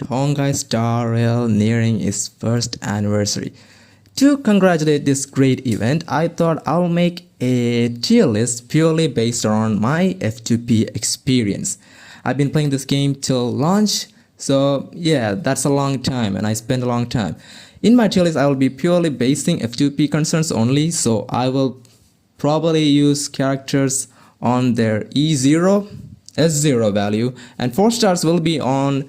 Honkai Star Rail nearing its first anniversary. To congratulate this great event, I thought I'll make a tier list purely based on my F2P experience. I've been playing this game till launch, so yeah, that's a long time and I spent a long time. In my tier list, I will be purely basing F2P concerns only, so I will probably use characters on their E0, S0 value, and 4 stars will be on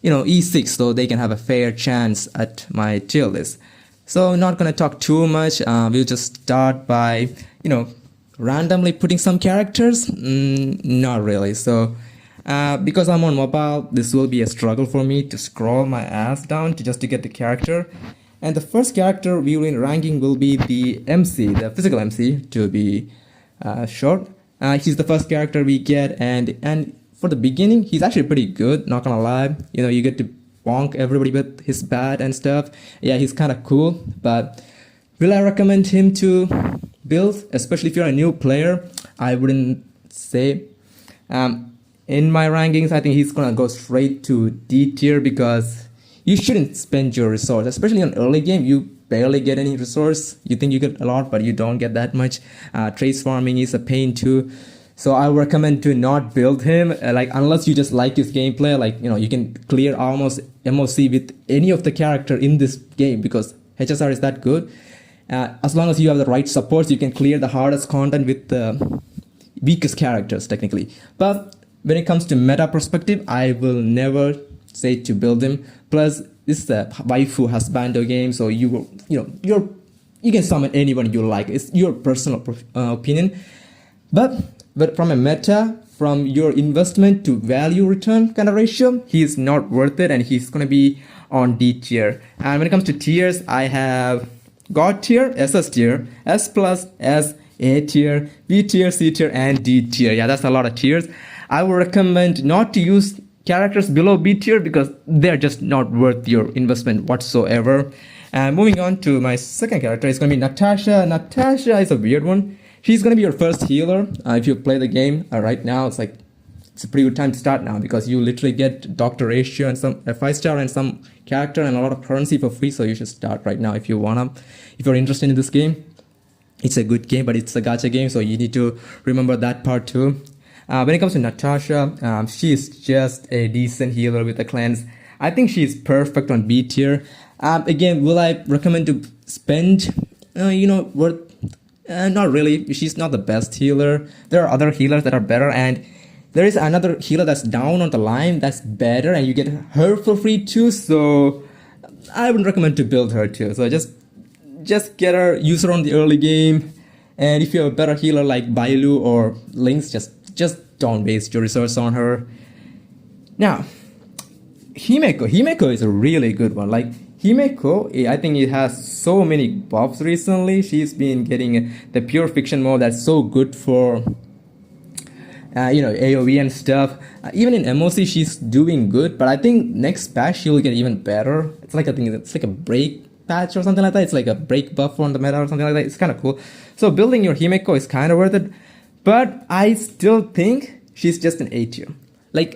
E6, so they can have a fair chance at my tier list. So not gonna talk too much. We'll just start by randomly putting some characters. Not really. So because I'm on mobile, this will be a struggle for me to scroll my ass down to get the character. And the first character we will in ranking will be the MC, the physical MC to be short. He's the first character we get, and for the beginning, he's actually pretty good. Not gonna lie. You get to bonk everybody with his bat and stuff. Yeah, he's kind of cool. But will I recommend him to build, especially if you're a new player? I wouldn't say. In my rankings, I think he's gonna go straight to D tier because you shouldn't spend your resource, especially on early game. You barely get any resource. You think you get a lot, but you don't get that much. Trace farming is a pain too. So I recommend to not build him, unless you just like his gameplay. You can clear almost MOC with any of the character in this game because HSR is that good. As long as you have the right supports, you can clear the hardest content with the weakest characters technically. But when it comes to meta perspective, I will never say to build him. Plus, this is a waifu husbando game, so you can summon anyone you like. It's your personal opinion, but from a meta, from your investment to value return kind of ratio, he's not worth it, and he's gonna be on D tier. And when it comes to tiers, I have God tier, SS tier, S plus, S, A tier, B tier, C tier, and D tier. Yeah, that's a lot of tiers. I would recommend not to use characters below B tier because they're just not worth your investment whatsoever. And moving on to my second character, it's gonna be Natasha. Natasha is a weird one. She's gonna be your first healer if you play the game right now. It's a pretty good time to start now because you literally get doctor ratio and a 5-star and some character and a lot of currency for free. So you should start right now if you're interested in this game. It's a good game, but it's a gacha game, so you need to remember that part too. When it comes to Natasha, she is just a decent healer with a cleanse. I think she's perfect on B tier. Again, will I recommend to spend worth? Not really. She's not the best healer. There are other healers that are better, and there is another healer that's down on the line that's better, and you get her for free too. So I would recommend to build her too. So just get her, use her on the early game, and if you have a better healer like Bailu or Lynx, just don't waste your resource on her. Now, Himeko is a really good one. Himeko, I think it has so many buffs recently. She's been getting the pure fiction mode that's so good for AoE and stuff. Even in MOC, she's doing good, but I think next patch she'll get even better. It's like a break patch or something like that. It's like a break buff on the meta or something like that. It's kind of cool. So building your Himeko is kind of worth it, but I still think she's just an A tier.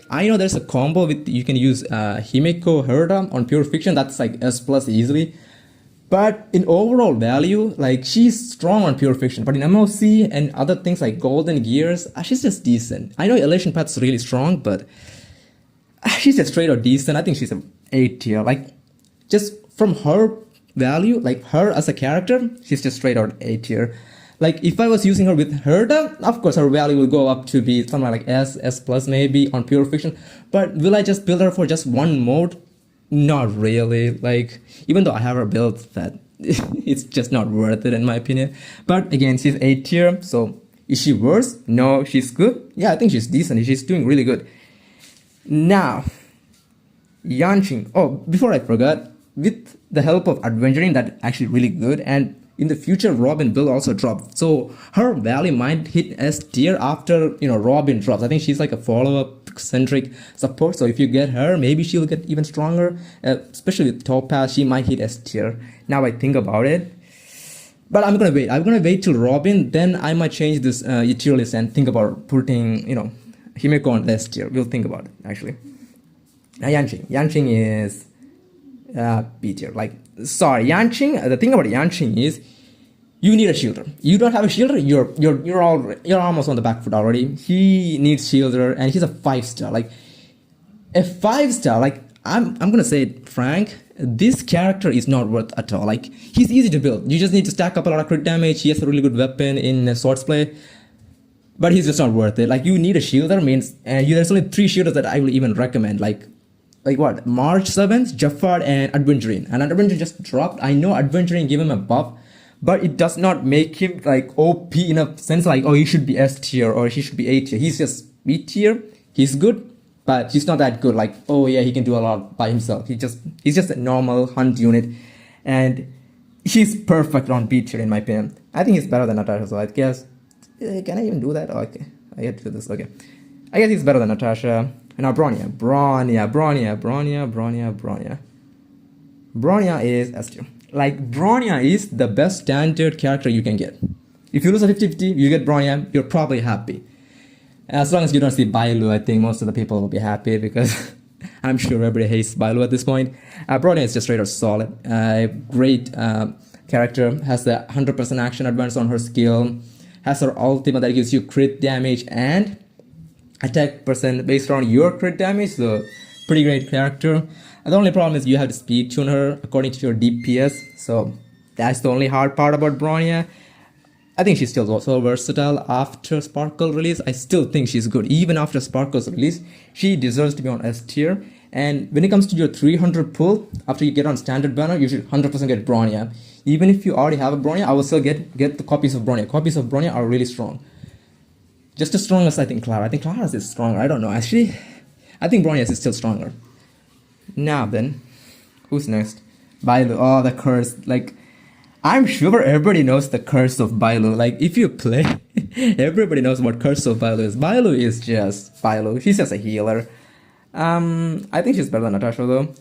I know there's a combo with you can use Himeko Herda on pure fiction. That's like S plus easily. But in overall value, she's strong on pure fiction. But in MOC and other things like golden gears, she's just decent. I know elation path's really strong, but she's just straight or decent. I think she's an A tier. Just from her value, her as a character, she's just straight out A tier. If I was using her with Herda, of course her value will go up to be something like S plus maybe on pure fiction. But will I just build her for just one mode? Not really. Even though I have her built, that it's just not worth it in my opinion. But again, she's A tier, so is she worse? No, she's good. Yeah, I think she's decent. She's doing really good. Now, Yanqing. Oh, before I forgot, with the help of aventurine, that's actually really good, and in the future, Robin will also drop. So her value might hit S tier after Robin drops. I think she's like a follow-up centric support. So if you get her, maybe she'll get even stronger. Especially with Topaz, she might hit S tier. Now I think about it. But I'm gonna wait. I'm gonna wait till Robin. Then I might change this tier list and think about putting Himeko on S tier. We'll think about it actually. Yanqing is B tier. Like, sorry, Yanqing. The thing about Yanqing is you need a shielder. You don't have a shielder, you're almost on the back foot already. He needs shielder, and he's a 5-star. Like a 5-star. Like I'm gonna say it, Frank. This character is not worth at all. Like he's easy to build. You just need to stack up a lot of crit damage. He has a really good weapon in swordsplay, but he's just not worth it. Like you need a shielder means, and there's only 3 shielders that I will even recommend. Like what? March 7th, Jafar, and aventurine. And aventurine just dropped. I know aventurine gave him a buff, but it does not make him like OP in a sense like, oh, he should be S tier or he should be A tier. He's just B tier. He's good, but he's not that good. Like, oh yeah, he can do a lot by himself. He's just a normal hunt unit, and he's perfect on B tier in my opinion. I think he's better than Natasha, so I guess. Can I even do that? Oh, okay, I get to do this. Okay, I guess he's better than Natasha. Now Bronya is S tier. Like Bronya is the best standard character you can get. If you lose a 50-50, you get Bronya, you're probably happy. As long as you don't see Bailu, I think most of the people will be happy because I'm sure everybody hates Bailu at this point. Bronya is just straight up solid. Great character, has the 100% action advance on her skill, has her ultimate that gives you crit damage and attack percent based on your crit damage, so pretty great character. The only problem is you have to speed tune her according to your DPS, so that's the only hard part about Bronya. I think she's still also versatile after Sparkle release. I still think she's good. Even after Sparkle's release, she deserves to be on S tier. And when it comes to your 300 pull, after you get on standard banner, you should 100% get Bronya. Even if you already have a Bronya, I will still get the copies of Bronya. Copies of Bronya are really strong. Just as strong as I think Clara. I think Clara's is stronger. I don't know. Actually, I think Bronya's is still stronger. Now then, who's next? Bailu. Oh, the curse. Like, I'm sure everybody knows the curse of Bailu. Like, if you play, everybody knows what curse of Bailu is. Bailu is just Bailu. She's just a healer. I think she's better than Natasha though.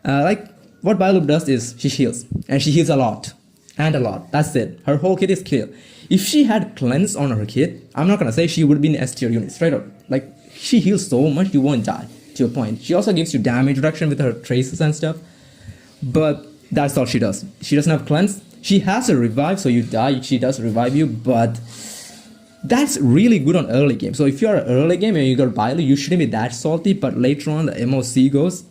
Like, what Bailu does is she heals. And she heals a lot. And a lot. That's it. Her whole kit is clear. If she had cleanse on her kit, I'm not gonna say she would be an S tier unit. Straight up. Like, she heals so much you won't die. To a point. She also gives you damage reduction with her traces and stuff. But that's all she does. She doesn't have cleanse. She has a revive, so you die. She does revive you, but that's really good on early game. So if you're an early game and you got Bailu, you shouldn't be that salty, but later on the MOC goes,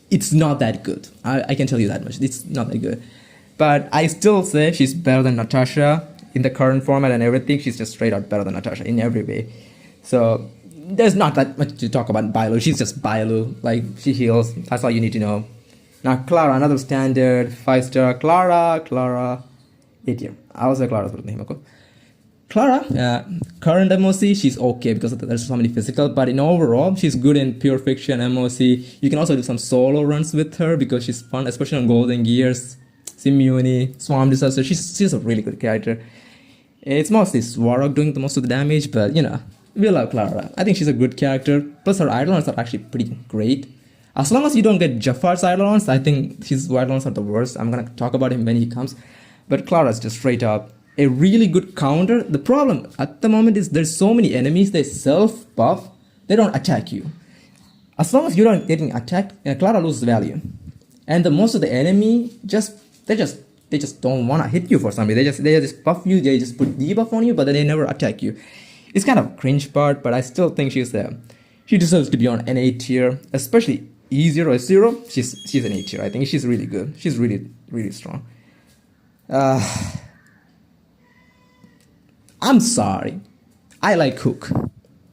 it's not that good. I can tell you that much. It's not that good. But I still say she's better than Natasha in the current format and everything. She's just straight out better than Natasha in every way. So there's not that much to talk about Bailu. She's just Bailu. Like, she heals. That's all you need to know. Now Clara, another standard 5-star. Clara 8 tier. I was say Clara's better than himeko. Clara, current MOC, she's okay because there's so many physical, but in overall, she's good in pure fiction MOC. You can also do some solo runs with her because she's fun, especially on Golden Gears, Simuni, Swarm Disaster. She's a really good character. It's mostly Swarog doing most of the damage, but you know, we love Clara. I think she's a good character. Plus her Eidolons are actually pretty great. As long as you don't get Jafar's Eidolons, I think his Eidolons are the worst. I'm gonna talk about him when he comes. But Clara's just straight up a really good counter. The problem at the moment is there's so many enemies, they self-buff, they don't attack you. As long as you're not getting attacked, Clara loses value. And most of the enemy they just don't wanna hit you for some reason. They just buff you, they just put debuff on you, but then they never attack you. It's kind of a cringe part, but I still think she deserves to be on an A tier, especially E0 or S0. She's an A tier. I think she's really good. She's really, really strong. I'm sorry. I like Hook,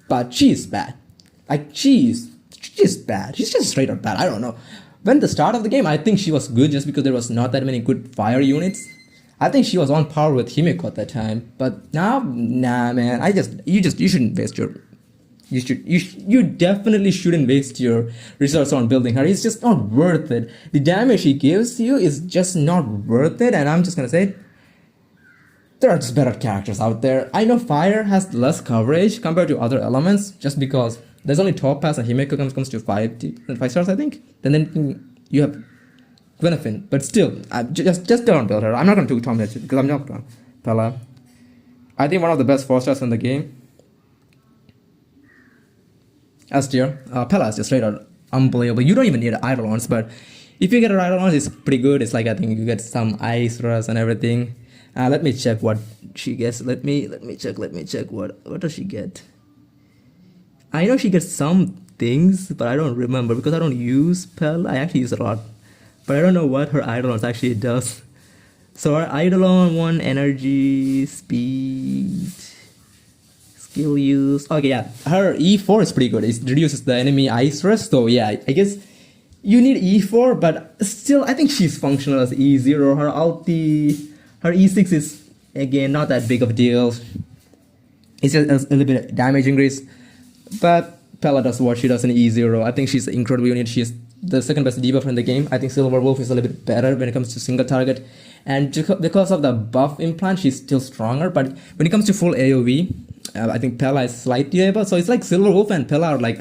but she's bad. Like, she's bad. She's just straight up bad. I don't know. When the start of the game, I think she was good just because there was not that many good fire units. I think she was on par with Himeko at that time. But now, nah, man. You shouldn't waste your... You definitely shouldn't waste your resources on building her. It's just not worth it. The damage she gives you is just not worth it. And I'm just gonna say, there are just better characters out there. I know fire has less coverage compared to other elements, just because there's only Topaz and Himeko comes to 5 stars, I think. Then you have guinaifen, but still, just don't build her. I'm not gonna do Tom because I'm not done. Pela, I think one of the best 4-stars in the game. S tier. Pela is just straight out unbelievable. You don't even need eidolons, but if you get eidolons, it's pretty good. It's like I think you get some ice rush and everything. Let me check what she gets. Let me check. Let me check what does she get. I know she gets some things, but I don't remember because I don't use pela. I actually use it a lot, but I don't know what her eidolons actually does. So her eidolon one energy speed. Skill use. Okay, yeah. Her E4 is pretty good. It reduces the enemy ice rush. So yeah, I guess you need E4, but still, I think she's functional as E0. Her ulti, her E6 is again not that big of a deal. It's just a little bit of damage increase, but Pela does what she does in E0. I think she's an incredible unit. She's the second best debuff in the game. I think Silver Wolf is a little bit better when it comes to single target, and because of the buff implant, she's still stronger. But when it comes to full AOV, I think Pela is slightly able. So it's like Silver Wolf and Pela are like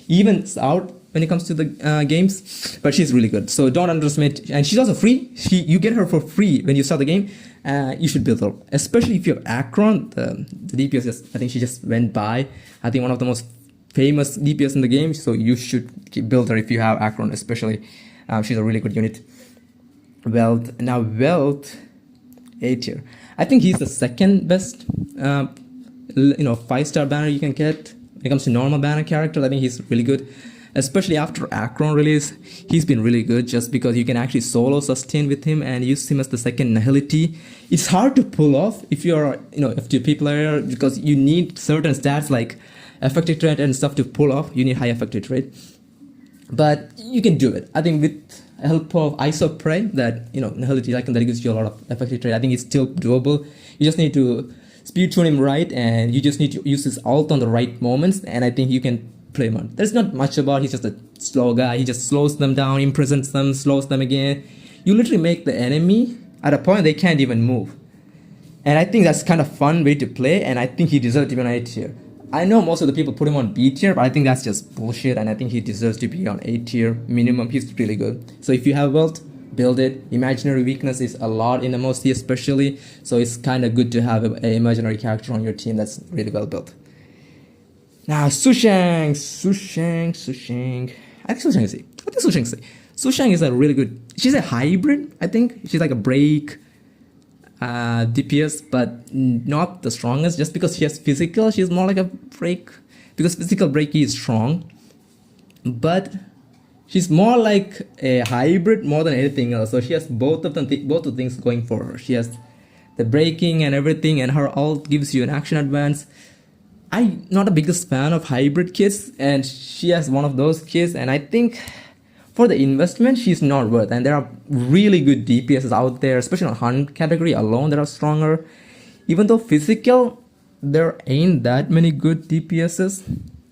evens out when it comes to the games, but she's really good. So don't underestimate. And she's also free. You get her for free when you start the game. You should build her, especially if you have Acheron. The DPS I think she just went by. I think one of the most famous DPS in the game. So you should build her if you have Acheron, especially. She's a really good unit. Wealth, A tier. I think he's the second best 5-star banner you can get. When it comes to normal banner characters, I think he's really good. Especially after Acheron release, he's been really good just because you can actually solo sustain with him and use him as the second nihility. It's hard to pull off if you're FTP player because you need certain stats like effective rate and stuff to pull off. You need high effective rate, but you can do it. I think with help of ISO Prey, that nihility icon that gives you a lot of effective rate. I think it's still doable. You just need to speed tune him right, and you just need to use his ult on the right moments, and I think you can play him on. There's not much about. He's just a slow guy. He just slows them down, imprisons them, slows them again. You literally make the enemy at a point they can't even move, and I think that's kind of fun way to play, and I think he deserves to be on A tier. I know most of the people put him on B tier, but I think that's just bullshit, and I think he deserves to be on A tier minimum. He's really good. So if you have wealth, build it. Imaginary weakness is a lot in MOC especially, so it's kind of good to have an imaginary character on your team that's really well built. Now Sushang. I think Sushang is a really good. She's a hybrid. I think she's like a break DPS, but not the strongest. Just because she has physical, she's more like a break. Because physical break is strong, but she's more like a hybrid more than anything else. So she has both of the things going for her. She has the breaking and everything, and her ult gives you an action advance. I'm not the biggest fan of hybrid kits, and she has one of those kits, and I think for the investment, she's not worth. And there are really good DPSs out there, especially on hunt category alone, that are stronger. Even though physical, there ain't that many good DPSs.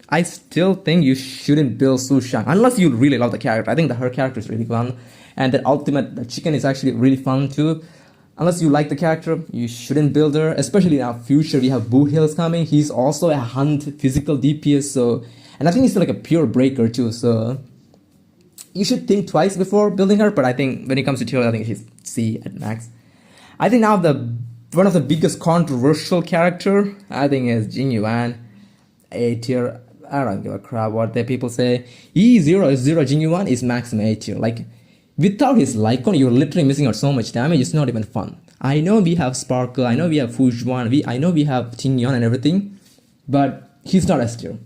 I still think you shouldn't build Sushang unless you really love the character. I think that her character is really fun, and that the chicken is actually really fun too. Unless you like the character, you shouldn't build her. Especially in our future, we have Boo Hills coming. He's also a hunt physical DPS, and I think he's like a pure breaker too. So you should think twice before building her. But I think when it comes to tier, I think she's C at max. I think now one of the biggest controversial character, I think, is Jingyuan, A tier. I don't give a crap what the people say. E0 is 0, Jingyuan is maximum A tier. Like, without his Lycon, you're literally missing out so much damage. It's not even fun. I know we have Sparkle, I know we have Fujuan, I know we have Tingyun and everything, but he's not S tier.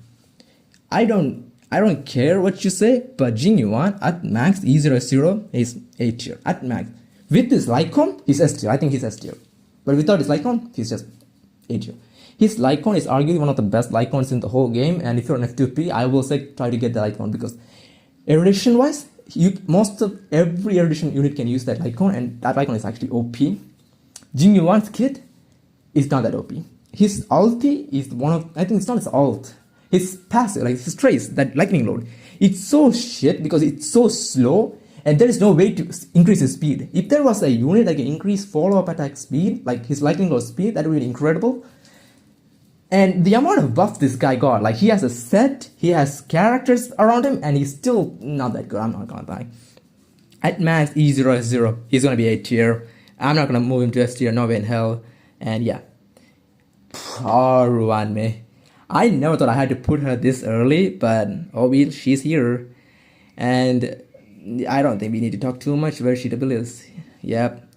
I don't care what you say, but Jingyuan at max E0 is A tier at max. With his Lycon, he's S tier. I think he's S tier. But without his Lycon, he's just A tier. His Lycon is arguably one of the best Lycons in the whole game, and if you're an F2P, I will say try to get the Lycon, because erudition wise, most of every erudition unit can use that Lycon, and that Lycon is actually OP. Jingyuan's kit is not that OP. His ulti is I think it's not his ult. His passive, like his trace, that lightning load, it's so shit because it's so slow, and there is no way to increase his speed. If there was a unit that can increase follow-up attack speed, like his lightning load speed, that would be incredible. And the amount of buff this guy got, like he has a set, he has characters around him, and he's still not that good. I'm not gonna lie. At max E0 S0, he's gonna be A tier. I'm not gonna move him to S tier, no way in hell. And yeah. Ruan me. I never thought I had to put her this early, but oh well, she's here. And I don't think we need to talk too much where she double is. Yep.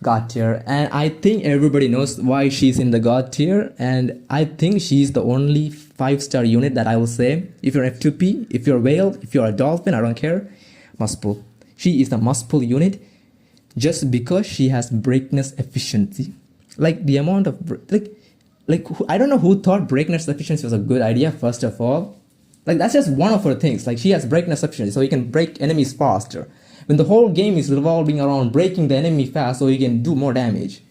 God tier. And I think everybody knows why she's in the God tier. And I think she's the only 5-star unit that I will say. If you're F2P, if you're a whale, if you're a dolphin, I don't care. Must pull. She is the must pull unit just because she has breakness efficiency. Like the amount of I don't know who thought breakness efficiency was a good idea. First of all, like that's just one of her things. Like she has breakness efficiency, so you can break enemies faster. When the whole game is revolving around breaking the enemy fast, so you can do more damage.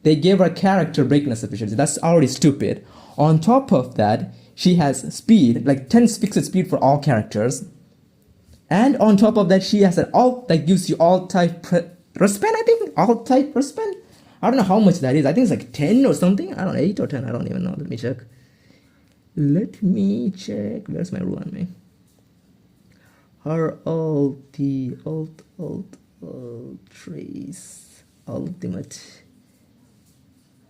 They gave her character breakness efficiency. That's already stupid. On top of that, she has speed, like 10 fixed speed for all characters. And on top of that, she has an alt that gives you all type respan. I think alt type respan. I don't know how much that is. I think it's like 10 or something. I don't know, 8 or 10. I don't even know. Let me check. Where's my ruan, man? Her trace ultimate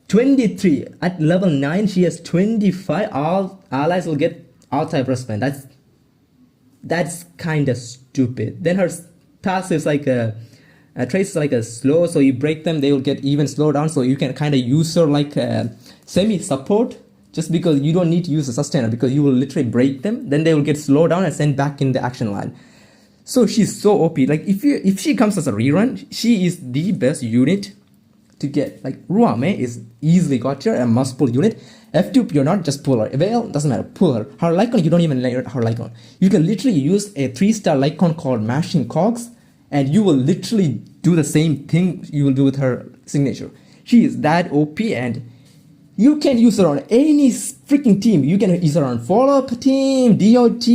23 at level 9. She has 25. All allies will get all type respan. That's kind of stupid. Then her passive is like a trace is like a slow, so you break them, they will get even slow down, so you can kind of use her like a semi support, just because you don't need to use a sustainer, because you will literally break them, then they will get slowed down and sent back in the action line. So she's so OP. Like if she comes as a rerun, she is the best unit to get. Like Ruame is easily got here, a must pull unit. F2 you're not, just pull her. Well, doesn't matter, pull her. Her Lycon, you don't even layer her Lycon. You can literally use a 3-star Lycon called Mashing Cogs, and you will literally do the same thing you will do with her signature. She is that OP, and you can use her on any freaking team. You can use her on follow-up team, DOT,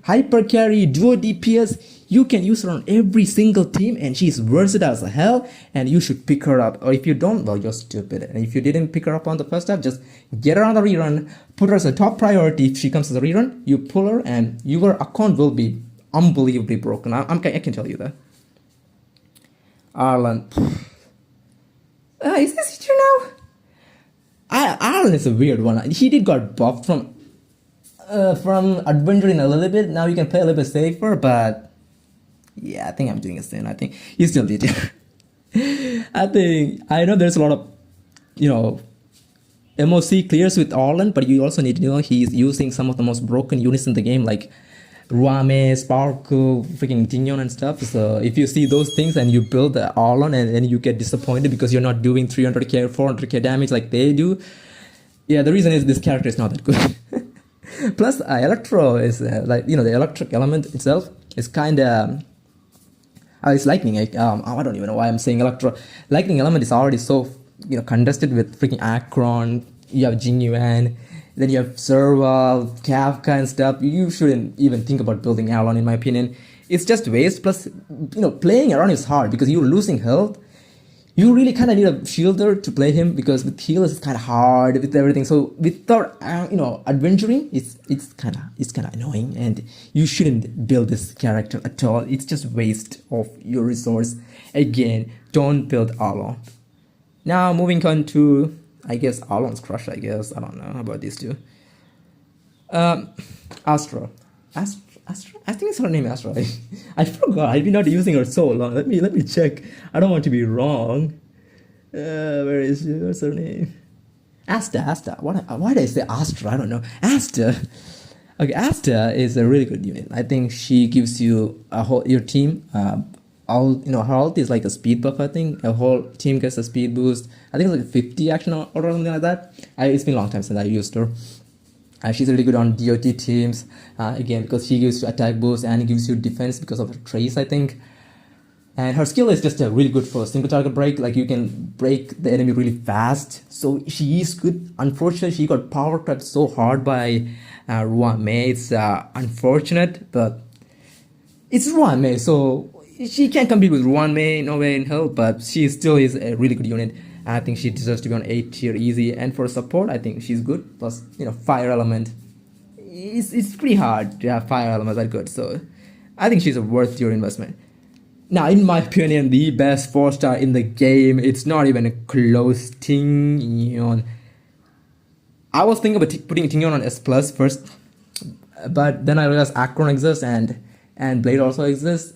hyper carry, duo DPS. You can use her on every single team, and she's versatile as hell, and you should pick her up. Or if you don't, well, you're stupid. And if you didn't pick her up on the first half, just get her on the rerun, put her as a top priority. If she comes as a rerun, you pull her, and your account will be unbelievably broken. I can tell you that. Arlen. Is this true now? Arlen is a weird one. He did got buffed from aventurine a little bit. Now you can play a little bit safer, but yeah, I think I'm doing a sin. I think he still did it. I know there's a lot of, MOC clears with Arlen, but you also need to know he's using some of the most broken units in the game, like Ruame, Sparkle, freaking tingyun and stuff. So if you see those things and you build the Arlon and then you get disappointed because you're not doing 300k or 400k damage like they do, yeah, the reason is this character is not that good. Plus, Electro is the electric element itself is kind of it's lightning. I don't even know why I'm saying Electro. Lightning element is already so contested with freaking acheron. You have tingyun. Then you have Serval, Kafka and stuff. You shouldn't even think about building Arlon, in my opinion. It's just waste. Plus, playing Arlon is hard because you're losing health. You really kind of need a shielder to play him, because with healers it's kind of hard with everything. So without aventurine, it's kind of annoying, and you shouldn't build this character at all. It's just waste of your resource. Again, don't build Arlon. Now moving on to, I guess, Arlon's crush, I guess. I don't know about these two. Astra. I think it's her name, Astra. I forgot. I've been not using her so long. Let me check. I don't want to be wrong. What's her name? Asta. Why did I say Astra? I don't know. Asta. Okay, Asta is a really good unit. I think she gives you your team. Her ult is like a speed buff. I think a whole team gets a speed boost. I think it's like 50 action or something like that. It's been a long time since I used her. She's really good on DOT teams, again, because she gives you attack boost and gives you defense because of her trace, I think. And her skill is just really good for single target break. Like, you can break the enemy really fast. So she is good. Unfortunately, she got power trapped so hard by Ruame. It's unfortunate, but it's Ruame, so she can't compete with Ruame, no way in hell, but she still is a really good unit. I think she deserves to be on 8 tier easy, and for support I think she's good. Plus, fire element, it's pretty hard to have fire elements that good, so I think she's a worth your investment. Now, in my opinion, the best 4-star in the game, it's not even a close, Tingyun. I was thinking about putting Tingyun on S+ first, but then I realized Acheron exists, and and Blade also exists.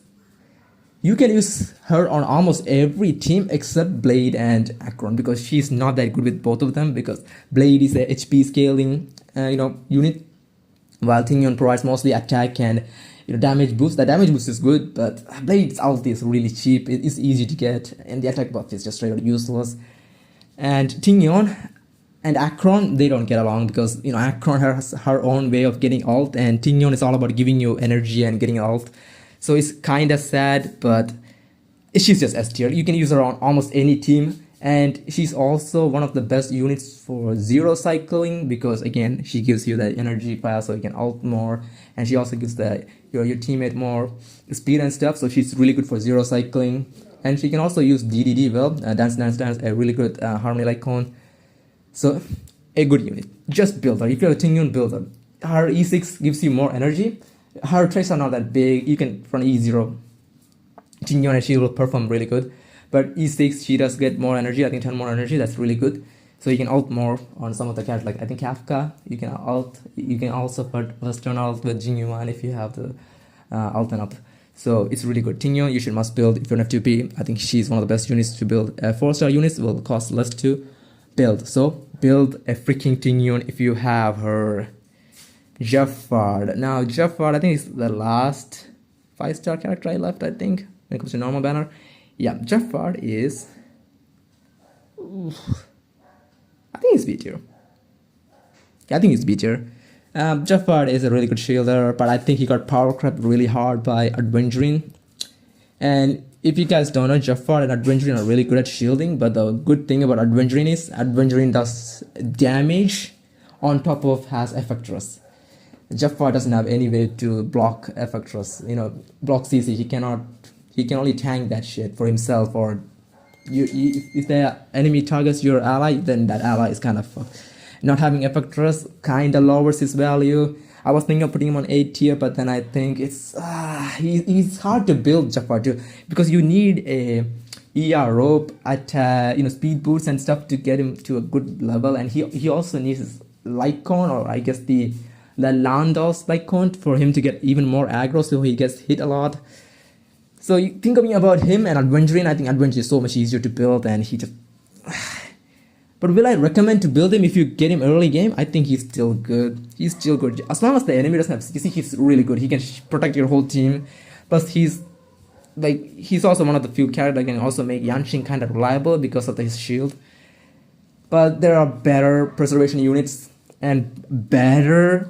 You can use her on almost every team except Blade and Acheron, because she's not that good with both of them, because Blade is a HP scaling unit, while Tingyun provides mostly attack and damage boost. The damage boost is good, but Blade's ulti is really cheap. It is easy to get, and the attack buff is just straight up useless. And Tingyun and Acheron, they don't get along, because Acheron has her own way of getting ult, and Tingyun is all about giving you energy and getting ult. So it's kind of sad, but she's just S tier. You can use her on almost any team, and she's also one of the best units for zero cycling, because again, she gives you that energy pile so you can ult more, and she also gives your teammate more speed and stuff. So she's really good for zero cycling, and she can also use DDD well, dance, a really good harmony icon. So a good unit. Just build her. If you're a Tingyun, build her. Her E6 gives you more energy. Her traits are not that big. You can run E0 Tingyun and she will perform really good. But E6, she does get more energy. I think 10 more energy. That's really good. So you can ult more on some of the characters. Like I think Kafka, you can ult. You can also put Western ult with Jingyuan if you have the ult up. So it's really good. Tingyun, you should must build if you're an F2P. I think she's one of the best units to build. 4-star units will cost less to build. So build a freaking Tingyun if you have her. Jaffard. Now Jaffard, I think is the last 5-star character I left, I think, when it comes to normal banner. Yeah, Jaffard is I think it's B tier. Yeah, I think it's B tier. Jaffard is a really good shielder, but I think he got power crept really hard by aventurine. And if you guys don't know, Jaffard and aventurine are really good at shielding, but the good thing about aventurine is aventurine does damage on top of has effectress. Jaffard doesn't have any way to block effectress, block CC. He can only tank that shit for himself, or if the enemy targets your ally, then that ally is kind of fucked. Not having effectress kind of lowers his value. I was thinking of putting him on A tier, but then I think he's hard to build Jaffard too, because you need a ER rope, attack, speed boots and stuff to get him to a good level, and he also needs his Lycon, or I guess the Landau's Lycon, for him to get even more aggro, so he gets hit a lot. So you think about him and aventurine. I think aventurine is so much easier to build, and he just. But will I recommend to build him if you get him early game? I think he's still good. He's still good. As long as the enemy doesn't have CC, he's really good. He can protect your whole team. Plus, he's also one of the few characters that can also make Yanqing kind of reliable because of his shield. But there are better preservation units and better,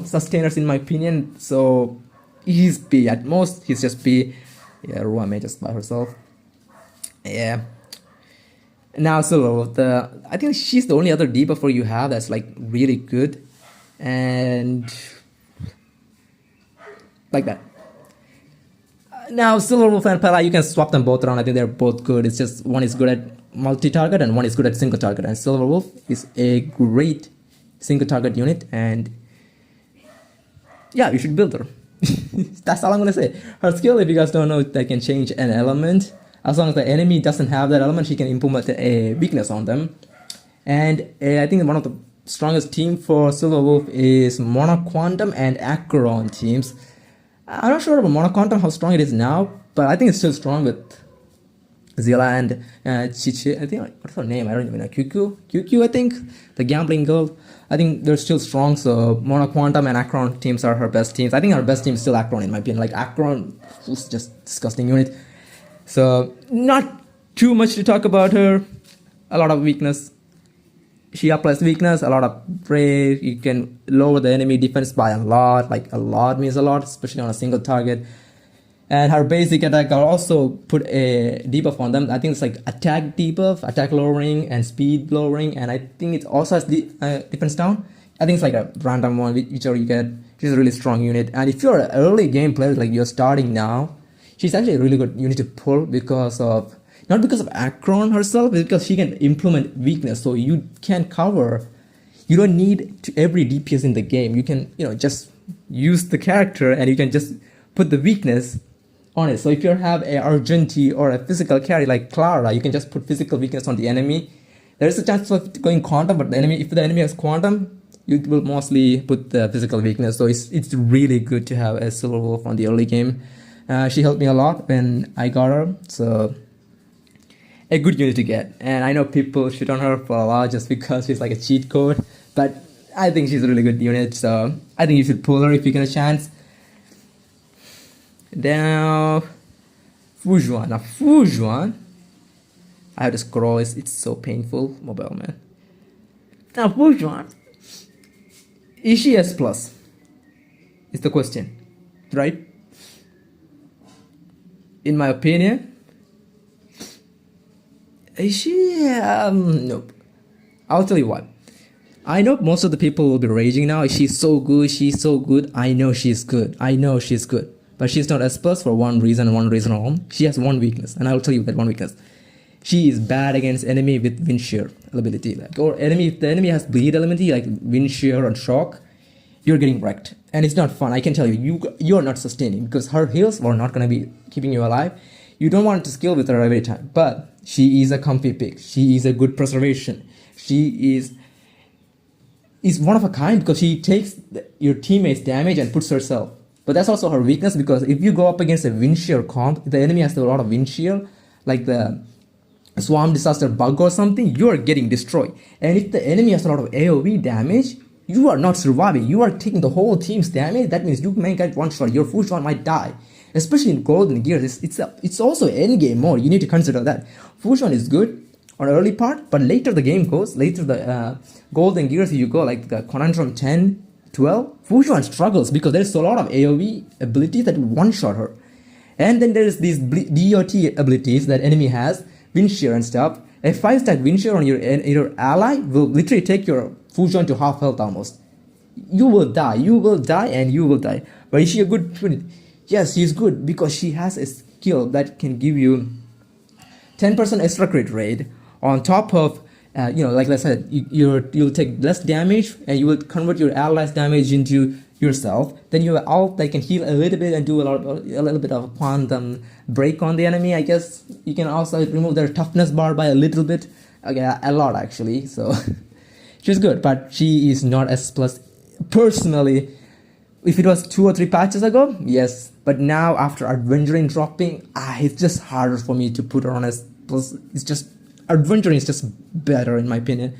sustainers in my opinion. So he's B at most. He's just B. Yeah, Rua may just by herself. Yeah. Now, so I think she's the only other debuffer you have that's like really good, and like that. Now, Silver Wolf and Pela, you can swap them both around. I think they're both good. It's just one is good at multi-target and one is good at single target. And Silver Wolf is a great single target unit, and yeah, you should build her. That's all I'm gonna say. Her skill, if you guys don't know, they can change an element. As long as the enemy doesn't have that element, she can implement a weakness on them. And I think one of the strongest team for Silver Wolf is Monoquantum and Acheron teams. I'm not sure about Monoquantum, how strong it is now, but I think it's still strong with Zilla and Chichi. I think, what's her name? I don't even know. QQ, I think. The gambling girl. I think they're still strong, so Monoquantum and Acheron teams are her best teams. I think our best team is still Acheron, in my opinion. Like, Acheron is just disgusting unit. So, not too much to talk about her. A lot of weakness. She applies weakness, a lot of brave. You can lower the enemy defense by a lot. Like, a lot means a lot, especially on a single target. And her basic attack, I'll also put a debuff on them. I think it's like attack debuff, attack lowering, and speed lowering. And I think it also has defense down. I think it's like a random one, whichever you get. She's a really strong unit. And if you're an early game player, like you're starting now, she's actually a really good unit to pull because of, not because of Acheron herself, but because she can implement weakness. So you can cover, you don't need to every DPS in the game. You can, just use the character and you can just put the weakness on it. So if you have a Argenti or a physical carry like Clara, you can just put physical weakness on the enemy. There is a chance of going quantum, but if the enemy has quantum, you will mostly put the physical weakness. So it's really good to have a silver wolf on the early game. She helped me a lot when I got her, so a good unit to get. And I know people shit on her for a while just because she's like a cheat code, but I think she's a really good unit, so I think you should pull her if you get a chance. Now, Fujuan. Now, Fujuan, I have to scroll, it's so painful, mobile man. Now, Fujuan, is she S plus? Is the question, right? In my opinion, is she? Nope. I'll tell you what. I know most of the people will be raging now. She's so good. She's so good. I know she's good. I know she's good. But she's not S plus for one reason and one reason alone. She has one weakness, and I'll tell you that one weakness. She is bad against enemy with wind shear ability, like, or enemy. If the enemy has bleed ability like wind shear or shock, you're getting wrecked, and it's not fun. I can tell you, you're not sustaining because her heals are not gonna be keeping you alive. You don't want to skill with her every time, but she is a comfy pick. She is a good preservation. She is one of a kind because she takes your teammates' damage and puts herself. But that's also her weakness because if you go up against a wind shear comp, the enemy has a lot of wind shear, like the swarm disaster bug or something, you are getting destroyed. And if the enemy has a lot of AoE damage, you are not surviving. You are taking the whole team's damage. That means you may get one shot. Your Fujuan might die. Especially in golden gears, it's also endgame mode. You need to consider that. Fujuan is good on early part, but later the game goes, later the golden gears you go, like the conundrum 10, 12, Fujuan struggles because there's a lot of AoE abilities that one-shot her. And then there's these DOT abilities that enemy has, wind shear and stuff. A 5-stack wind shear on your ally will literally take your Fujuan to half health almost. You will die, and you will die. But is she a good unit? Yes, she's good because she has a skill that can give you 10% extra crit rate on top of, like I said, you'll take less damage and you will convert your allies' damage into yourself. Then you have ult that can heal a little bit and do a little bit of a quantum break on the enemy. I guess you can also remove their toughness bar by a little bit, okay, a lot actually. So she's good, but she is not S plus. Personally, if it was 2 or 3 patches ago, yes. But now after aventurine dropping, it's just harder for me to put her on S plus. It's just aventurine is just better in my opinion.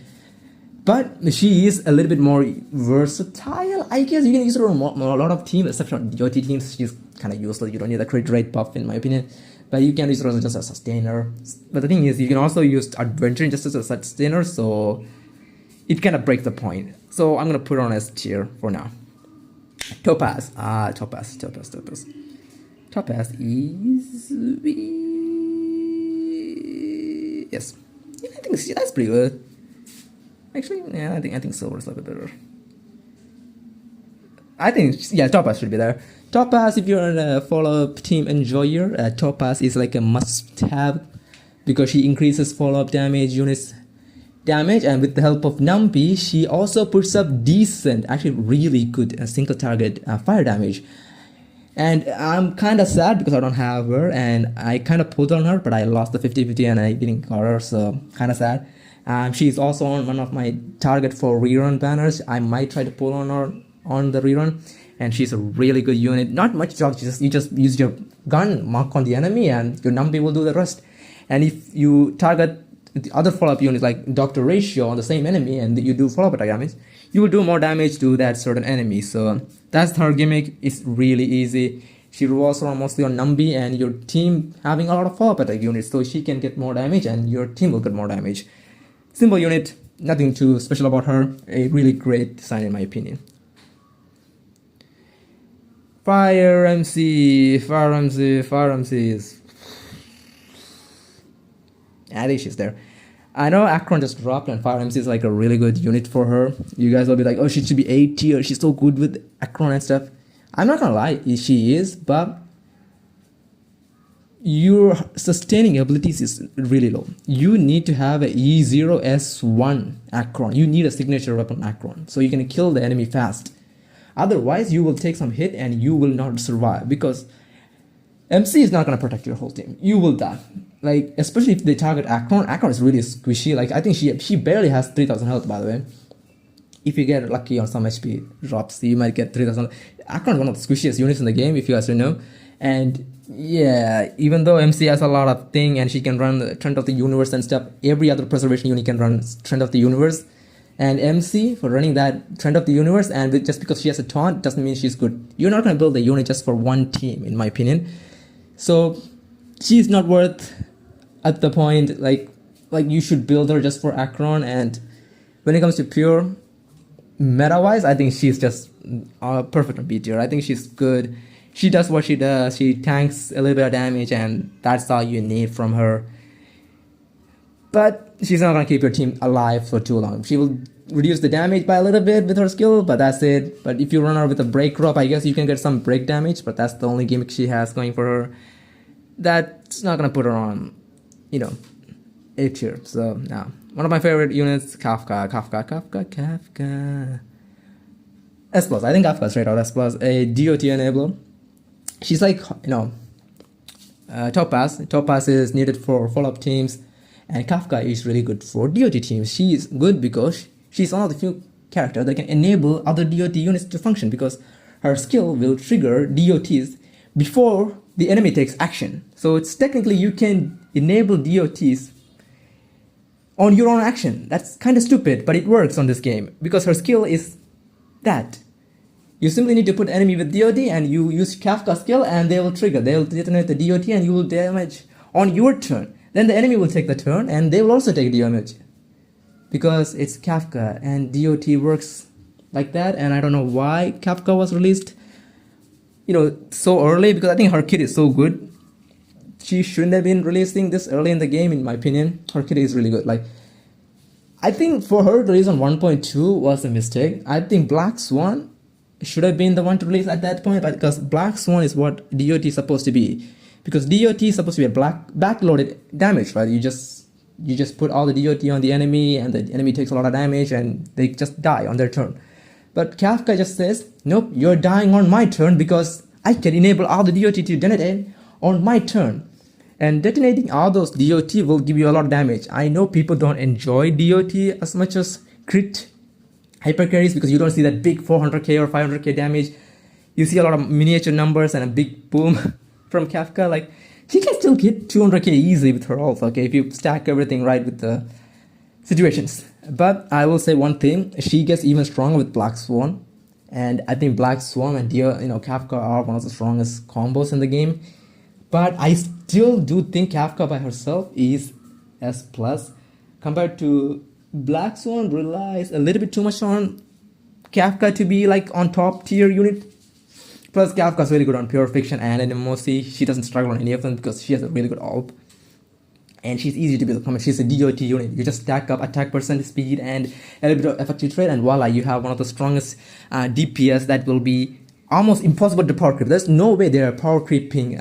But she is a little bit more versatile. I guess you can use her on a lot of teams, except for DOT teams. She's kind of useless. You don't need a crit rate buff in my opinion. But you can use her as just a sustainer. But the thing is, you can also use aventurine just as a sustainer, so it kind of breaks the point. So I'm gonna put her on S tier for now. Topaz. Topaz is... Yes. Yeah, I think that's pretty good. Actually, yeah, I think silver is a little bit better. I think, yeah, Topaz should be there. Topaz, if you're a follow-up team enjoyer, Topaz is like a must-have because she increases follow-up damage, units damage, and with the help of Numpy, she also puts up decent, actually really good single target fire damage. And I'm kind of sad because I don't have her, and I kind of pulled on her, but I lost the 50-50 and I didn't got her, so kind of sad. She's also on one of my target for rerun banners. I might try to pull on her on the rerun, and she's a really good unit. Not much job, you just use your gun, mark on the enemy, and your Numpy will do the rest. And if you target the other follow-up units like Doctor Ratio on the same enemy and you do follow-up attack damage, you will do more damage to that certain enemy. So that's her gimmick. It's really easy. She revolves around mostly on Numpy and your team having a lot of follow-up attack units, so she can get more damage and your team will get more damage. Simple unit, nothing too special about her. A really great design in my opinion. Fire MC is... I think she's there. I know acheron just dropped and Fire MC is like a really good unit for her. You guys will be like, oh, she should be A tier. She's so good with acheron and stuff. I'm not gonna lie, she is, but your sustaining abilities is really low. You need to have a E0S1 acheron. You need a signature weapon acheron so you can kill the enemy fast. Otherwise, you will take some hit and you will not survive because MC is not gonna protect your whole team. You will die. Like, especially if they target acheron. Acheron is really squishy. Like, I think she barely has 3,000 health, by the way. if you get lucky on some HP drops, you might get 3000. Acheron is one of the squishiest units in the game, if you guys don't know. And yeah, even though MC has a lot of thing and she can run the Trend of the Universe and stuff, every other preservation unit can run Trend of the Universe. And MC for running that Trend of the Universe, and just because she has a taunt doesn't mean she's good. You're not going to build a unit just for one team, in my opinion. So she's not worth at the point, like you should build her just for Acheron. And when it comes to pure meta-wise, I think she's just perfect on B tier. I think she's good. She does what she does. She tanks a little bit of damage, and that's all you need from her. But she's not going to keep your team alive for too long. She will reduce the damage by a little bit with her skill, but that's it. But if you run her with a break crop, I guess you can get some break damage, but that's the only gimmick she has going for her. That's not going to put her on, A tier. So, now, one of my favorite units, Kafka. S+. I think Kafka straight out S+. A DOT enabler. She's like, Topaz. Topaz is needed for follow-up teams. And Kafka is really good for DOT teams. She is good because she's one of the few characters that can enable other DOT units to function, because her skill will trigger DOTs before the enemy takes action. So it's technically you can enable DOTs on your own action. That's kind of stupid, but it works on this game because her skill is that. You simply need to put enemy with DOT and you use Kafka skill and they will trigger. They will detonate the DOT and you will damage on your turn. Then the enemy will take the turn and they will also take damage. Because it's Kafka and DOT works like that, and I don't know why Kafka was released, so early, because I think her kit is so good. She shouldn't have been releasing this early in the game, in my opinion. Her kit is really good. I think for her to release on 1.2 was a mistake. I think Black Swan should have been the one to release at that point, because Black Swan is what DOT is supposed to be. Because DOT is supposed to be a backloaded damage, right? You just put all the DOT on the enemy, and the enemy takes a lot of damage, and they just die on their turn. But Kafka just says, nope, you're dying on my turn because I can enable all the DOT to detonate on my turn. And detonating all those DOT will give you a lot of damage. I know people don't enjoy DOT as much as crit hypercarries, because you don't see that big 400k or 500k damage. You see a lot of miniature numbers and a big boom from Kafka. She can still get 200k easily with her ult, okay, if you stack everything right with the situations. But I will say one thing, she gets even stronger with Black Swan. And I think Black Swan and Kafka are one of the strongest combos in the game. But I still do think Kafka by herself is S+. Compared to Black Swan relies a little bit too much on Kafka to be on top tier unit. Plus, Kafka is very good on Pure Fiction and MMOC. She doesn't struggle on any of them because she has a really good ult. And she's easy to build. She's a DOT unit. You just stack up attack percent, speed, and a little bit of effective trade, and voila, you have one of the strongest DPS that will be almost impossible to power creep. There's no way they are power creeping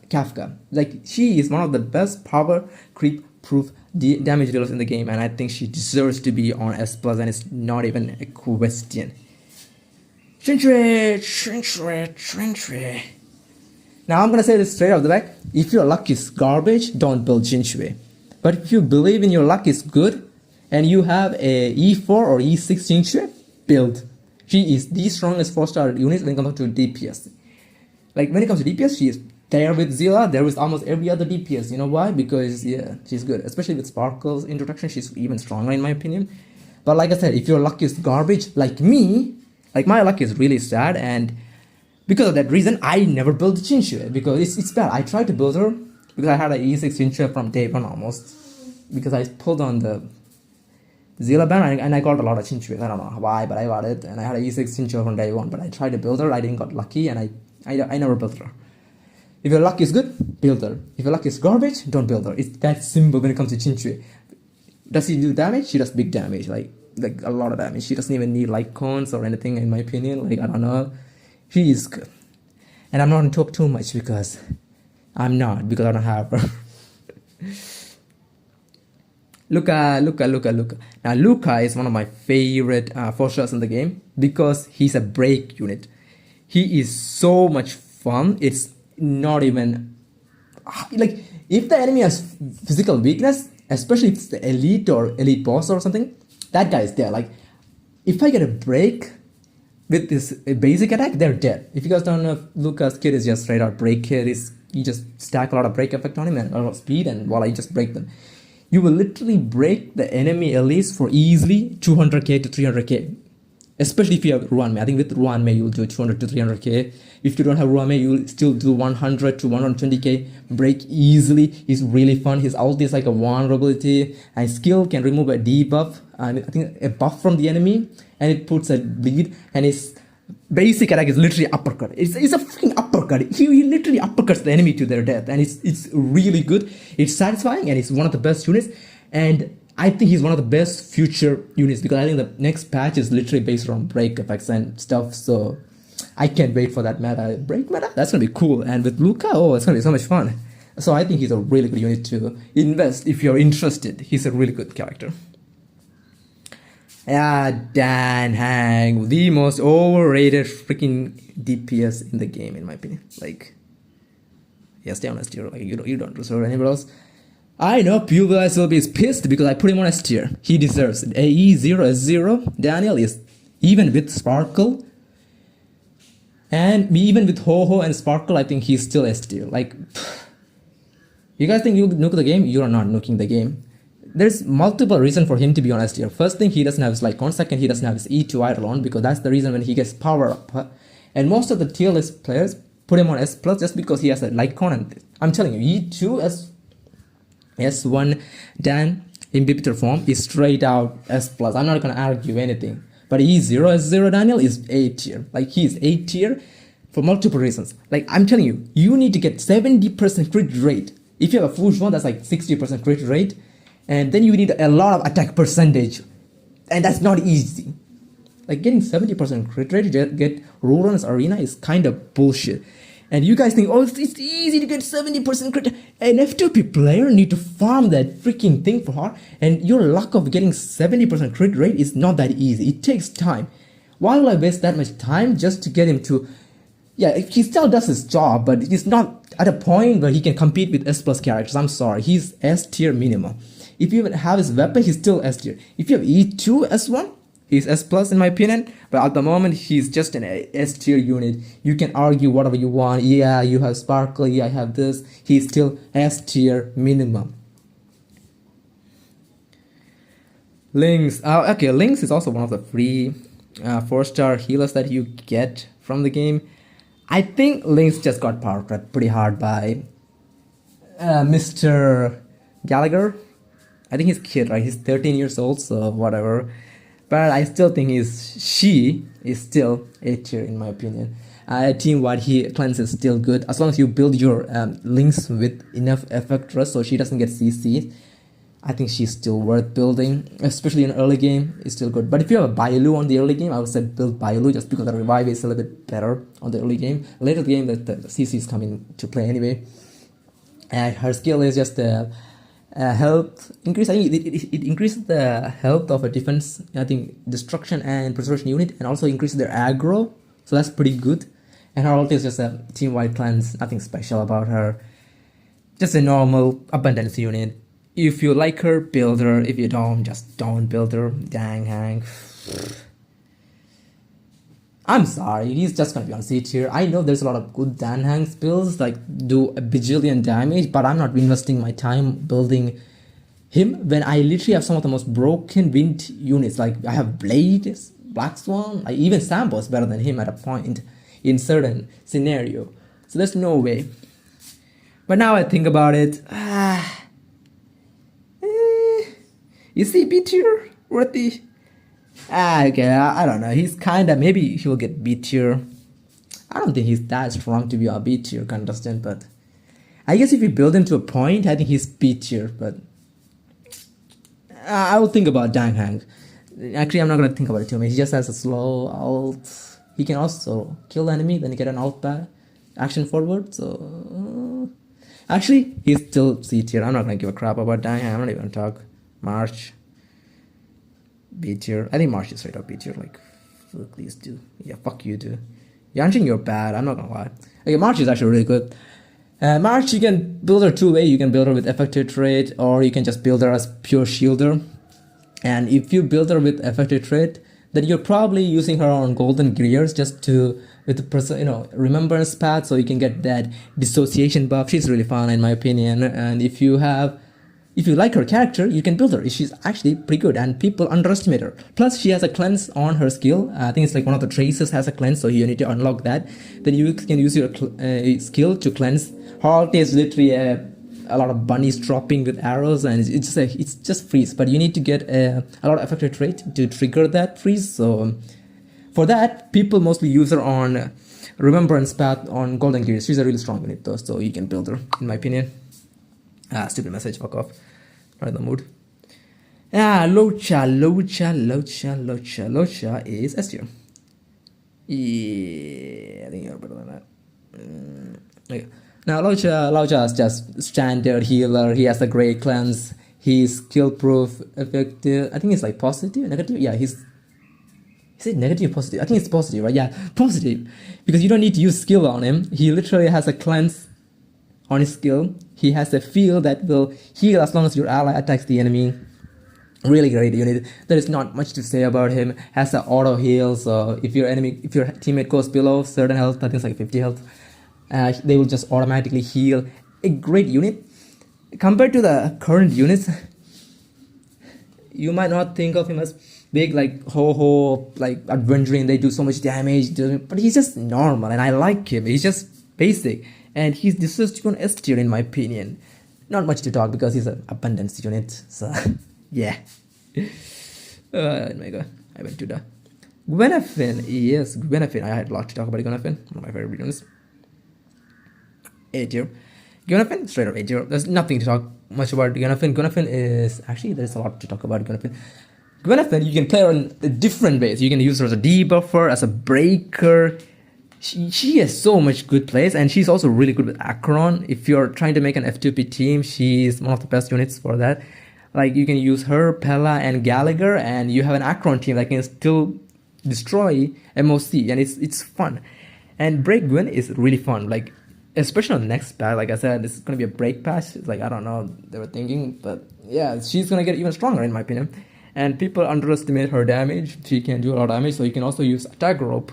Kafka. She is one of the best power creep proof damage dealers in the game, and I think she deserves to be on S+, and it's not even a question. Chinchue. Now I'm gonna say this straight off the back. If your luck is garbage, don't build Jinchue. But if you believe in your luck is good, and you have a E4 or E6 Jinchue, build. She is the strongest 4-star unit when it comes to DPS. When it comes to DPS, she is there with Zilla, there with almost every other DPS. You know why? Because she's good. Especially with Sparkle's introduction, she's even stronger in my opinion. But like I said, if your luck is garbage, like me, my luck is really sad, and because of that reason, I never built Jinchue, because it's bad. I tried to build her, because I had an E6 Jinchue from day one almost, because I pulled on the Zilla ban, and I got a lot of Jinchue. I don't know why, but I got it, and I had an E6 Jinchue from day one, but I tried to build her, I didn't got lucky, and I never built her. If your luck is good, build her. If your luck is garbage, don't build her. It's that simple when it comes to Jinchue. Does she do damage? She does big damage, like a lot of damage. She doesn't even need cones or anything, in my opinion. I don't know. She is good. And I'm not going to talk too much because I don't have her. Luca. Now, Luca is one of my favorite 4-stars in the game because he's a break unit. He is so much fun. It's not even... if the enemy has physical weakness, especially if it's the elite or elite boss or something, that guy is there. if I get a break with this basic attack, they're dead. If you guys don't know, Lucas kid is just straight out break kid. You just stack a lot of break effect on him and a lot of speed, and voila, you just break them. You will literally break the enemy elites for easily 200k to 300k. Especially if you have Ruan Mei. I think with Ruan Mei, you'll do 200 to 300k. If you don't have Ruan Mei, you'll still do 100 to 120k. Break easily. He's really fun. His ult is like a vulnerability. And skill can remove a debuff. I think a buff from the enemy. And it puts a bleed. And his basic attack is literally uppercut. It's a freaking uppercut. He literally uppercuts the enemy to their death. And it's really good. It's satisfying. And it's one of the best units. And I think he's one of the best future units because I think the next patch is literally based on break effects and stuff. So I can't wait for that meta. Break meta? That's going to be cool. And with Luca, oh, it's going to be so much fun. So I think he's a really good unit to invest if you're interested. He's a really good character. Yeah, Dan Hang, the most overrated freaking DPS in the game, in my opinion. Like, yeah, stay on S tier. Like, you don't deserve anybody else. I know you guys will be pissed because I put him on S tier. He deserves it. AE 0 S0. Daniel is even with Sparkle. And even with Ho-Ho and Sparkle, I think he's still S tier. Like, you guys think you nuke the game? You are not nuking the game. There's multiple reasons for him to be on S tier. First thing, he doesn't have his Lycon. Second, he doesn't have his E2 Eidolon because that's the reason when he gets power up. And most of the tier list players put him on S plus just because he has a Lycon. And I'm telling you, E2 S1 Dan in Bipiter form is straight out S+. I'm not gonna argue anything. But E0 S0 Daniel is A tier. Like he's A tier for multiple reasons. Like I'm telling you, you need to get 70% crit rate. If you have a full one, that's like 60% crit rate. And then you need a lot of attack percentage. And that's not easy. Like getting 70% crit rate to get Roland's Arena is kind of bullshit. And you guys think, oh, it's easy to get 70% crit. An F2P player need to farm that freaking thing for her. And your luck of getting 70% crit rate is not that easy. It takes time. Why will I waste that much time just to get him to... Yeah, he still does his job, but he's not at a point where he can compete with S plus characters. I'm sorry, he's S tier minimum. If you even have his weapon, he's still S tier. If you have E2 S1, he's S plus in my opinion, but at the moment he's just an S tier unit. You can argue whatever you want. Yeah, you have Sparkle, yeah, I have this. He's still S tier minimum. Lynx. Okay, Lynx is also one of the free 4-star healers that you get from the game. I think Lynx just got power cut pretty hard by Mr. Gallagher. I think he's kid, right? He's 13 years old, so whatever. But I still think she is still A tier in my opinion. Team-wide, cleanse is still good. As long as you build your Lynx with enough effect rest so she doesn't get CC, I think she's still worth building. Especially in early game, it's still good. But if you have a Bailu on the early game, I would say build Bailu just because the revive is a little bit better on the early game. Later the game, the CC is coming to play anyway. And her skill is just health increase. I think it increases the health of a defense, I think destruction and preservation unit, and also increases their aggro, so that's pretty good. And her ult is just a team-wide cleanse, nothing special about her, just a normal abundance unit. If you like her, build her. If you don't, just don't build her. Dang Hank. I'm sorry, he's just gonna be on C tier. I know there's a lot of good Dan Hang builds, like do a bajillion damage, but I'm not investing my time building him when I literally have some of the most broken wind units. Like I have Blade, Black Swan, even Sambo is better than him at a point in certain scenario. So there's no way. But now I think about it, is he B tier worthy? Okay, I don't know. He's kinda, maybe he'll get B tier. I don't think he's that strong to be a B tier contestant, but I guess if you build him to a point, I think he's B tier, but I will think about Dang Hang. Actually, I'm not gonna think about it too much. He just has a slow ult. He can also kill the enemy, then you get an ult back, action forward, so... Actually, he's still C tier. I'm not gonna give a crap about Dang Hang. I'm not even gonna talk. March. B tier. I think March is straight up B tier. Like, fuck these two. Yeah, fuck you too. Yanjing, you're bad. I'm not gonna lie. Okay, March is actually really good. March, you can build her two way. You can build her with effective trait, or you can just build her as pure shielder. And if you build her with effective trait, then you're probably using her on golden gears just to with the person, remembrance path, so you can get that dissociation buff. She's really fun in my opinion, and if you like her character, you can build her. She's actually pretty good, and people underestimate her. Plus, she has a cleanse on her skill. I think it's like one of the traces has a cleanse, so you need to unlock that. Then you can use your skill to cleanse. Her ult is literally a lot of bunnies dropping with arrows, and it's just freeze. But you need to get a lot of effective trait to trigger that freeze. So for that, people mostly use her on Remembrance Path on Golden Gears. She's a really strong unit though, so you can build her, in my opinion. Stupid message, fuck off. Not in the mood. Locha is S tier. Yeah, I think you're better than that. Okay. Now Locha is just standard healer. He has a great cleanse. He's skill proof, effective. I think it's like positive, negative. Yeah, is it negative or positive? I think it's positive, right? Yeah, positive. Because you don't need to use skill on him. He literally has a cleanse on his skill. He has a field that will heal as long as your ally attacks the enemy. Really great unit. There is not much to say about him. Has an auto heal, so if your teammate goes below certain health, I think it's like 50 health, they will just automatically heal. A great unit. Compared to the current units, you might not think of him as big, like ho like aventurine. They do so much damage, but he's just normal, and I like him. He's just basic, and he's deserves to go on S tier in my opinion. Not much to talk because he's an abundance unit. So yeah. Oh my god, I went to the guinaifen. Yes, guinaifen. I had a lot to talk about guinaifen. One of my favorite units. A tier. Guinaifen, straight up A tier. There's nothing to talk much about Guinaifen. Guinaifen is actually there's a lot to talk about Guinaifen. Guinaifen, you can play her in different ways. You can use her as a debuffer, as a breaker. She has so much good plays, and she's also really good with acheron. If you're trying to make an F2P team, she's one of the best units for that. Like you can use her, Pela, and Gallagher, and you have an acheron team that can still destroy MOC, and it's fun. And break Gwyn is really fun. Like especially on the next patch, like I said, this is gonna be a break patch. It's like I don't know they were thinking, but yeah, she's gonna get even stronger in my opinion. And people underestimate her damage. She can do a lot of damage, so you can also use attack rope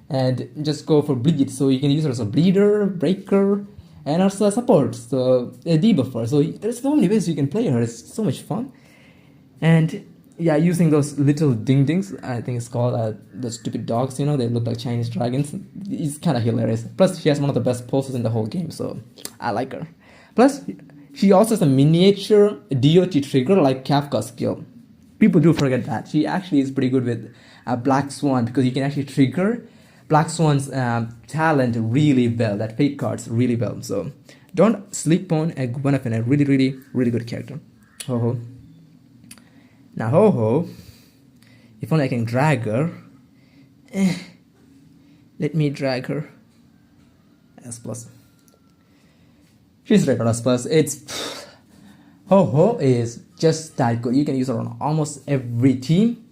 and just go for bleed. So you can use her as a bleeder, breaker, and also a support, so a debuffer. So there's so many ways you can play her. It's so much fun. And yeah, using those little ding-dings, I think it's called the stupid dogs, they look like Chinese dragons. It's kind of hilarious. Plus, she has one of the best poses in the whole game, so I like her. Plus, she also has a miniature DOT trigger like Kafka's skill. People do forget that. She actually is pretty good with Black Swan, because you can actually trigger Black Swan's talent really well, that fate cards really well. So don't sleep on a Guinaifen, a really, really, really good character. Ho-ho. Now Ho-ho, if only I can drag her. Let me drag her. S+. She's rated S+. It's Ho-ho is just that good. You can use her on almost every team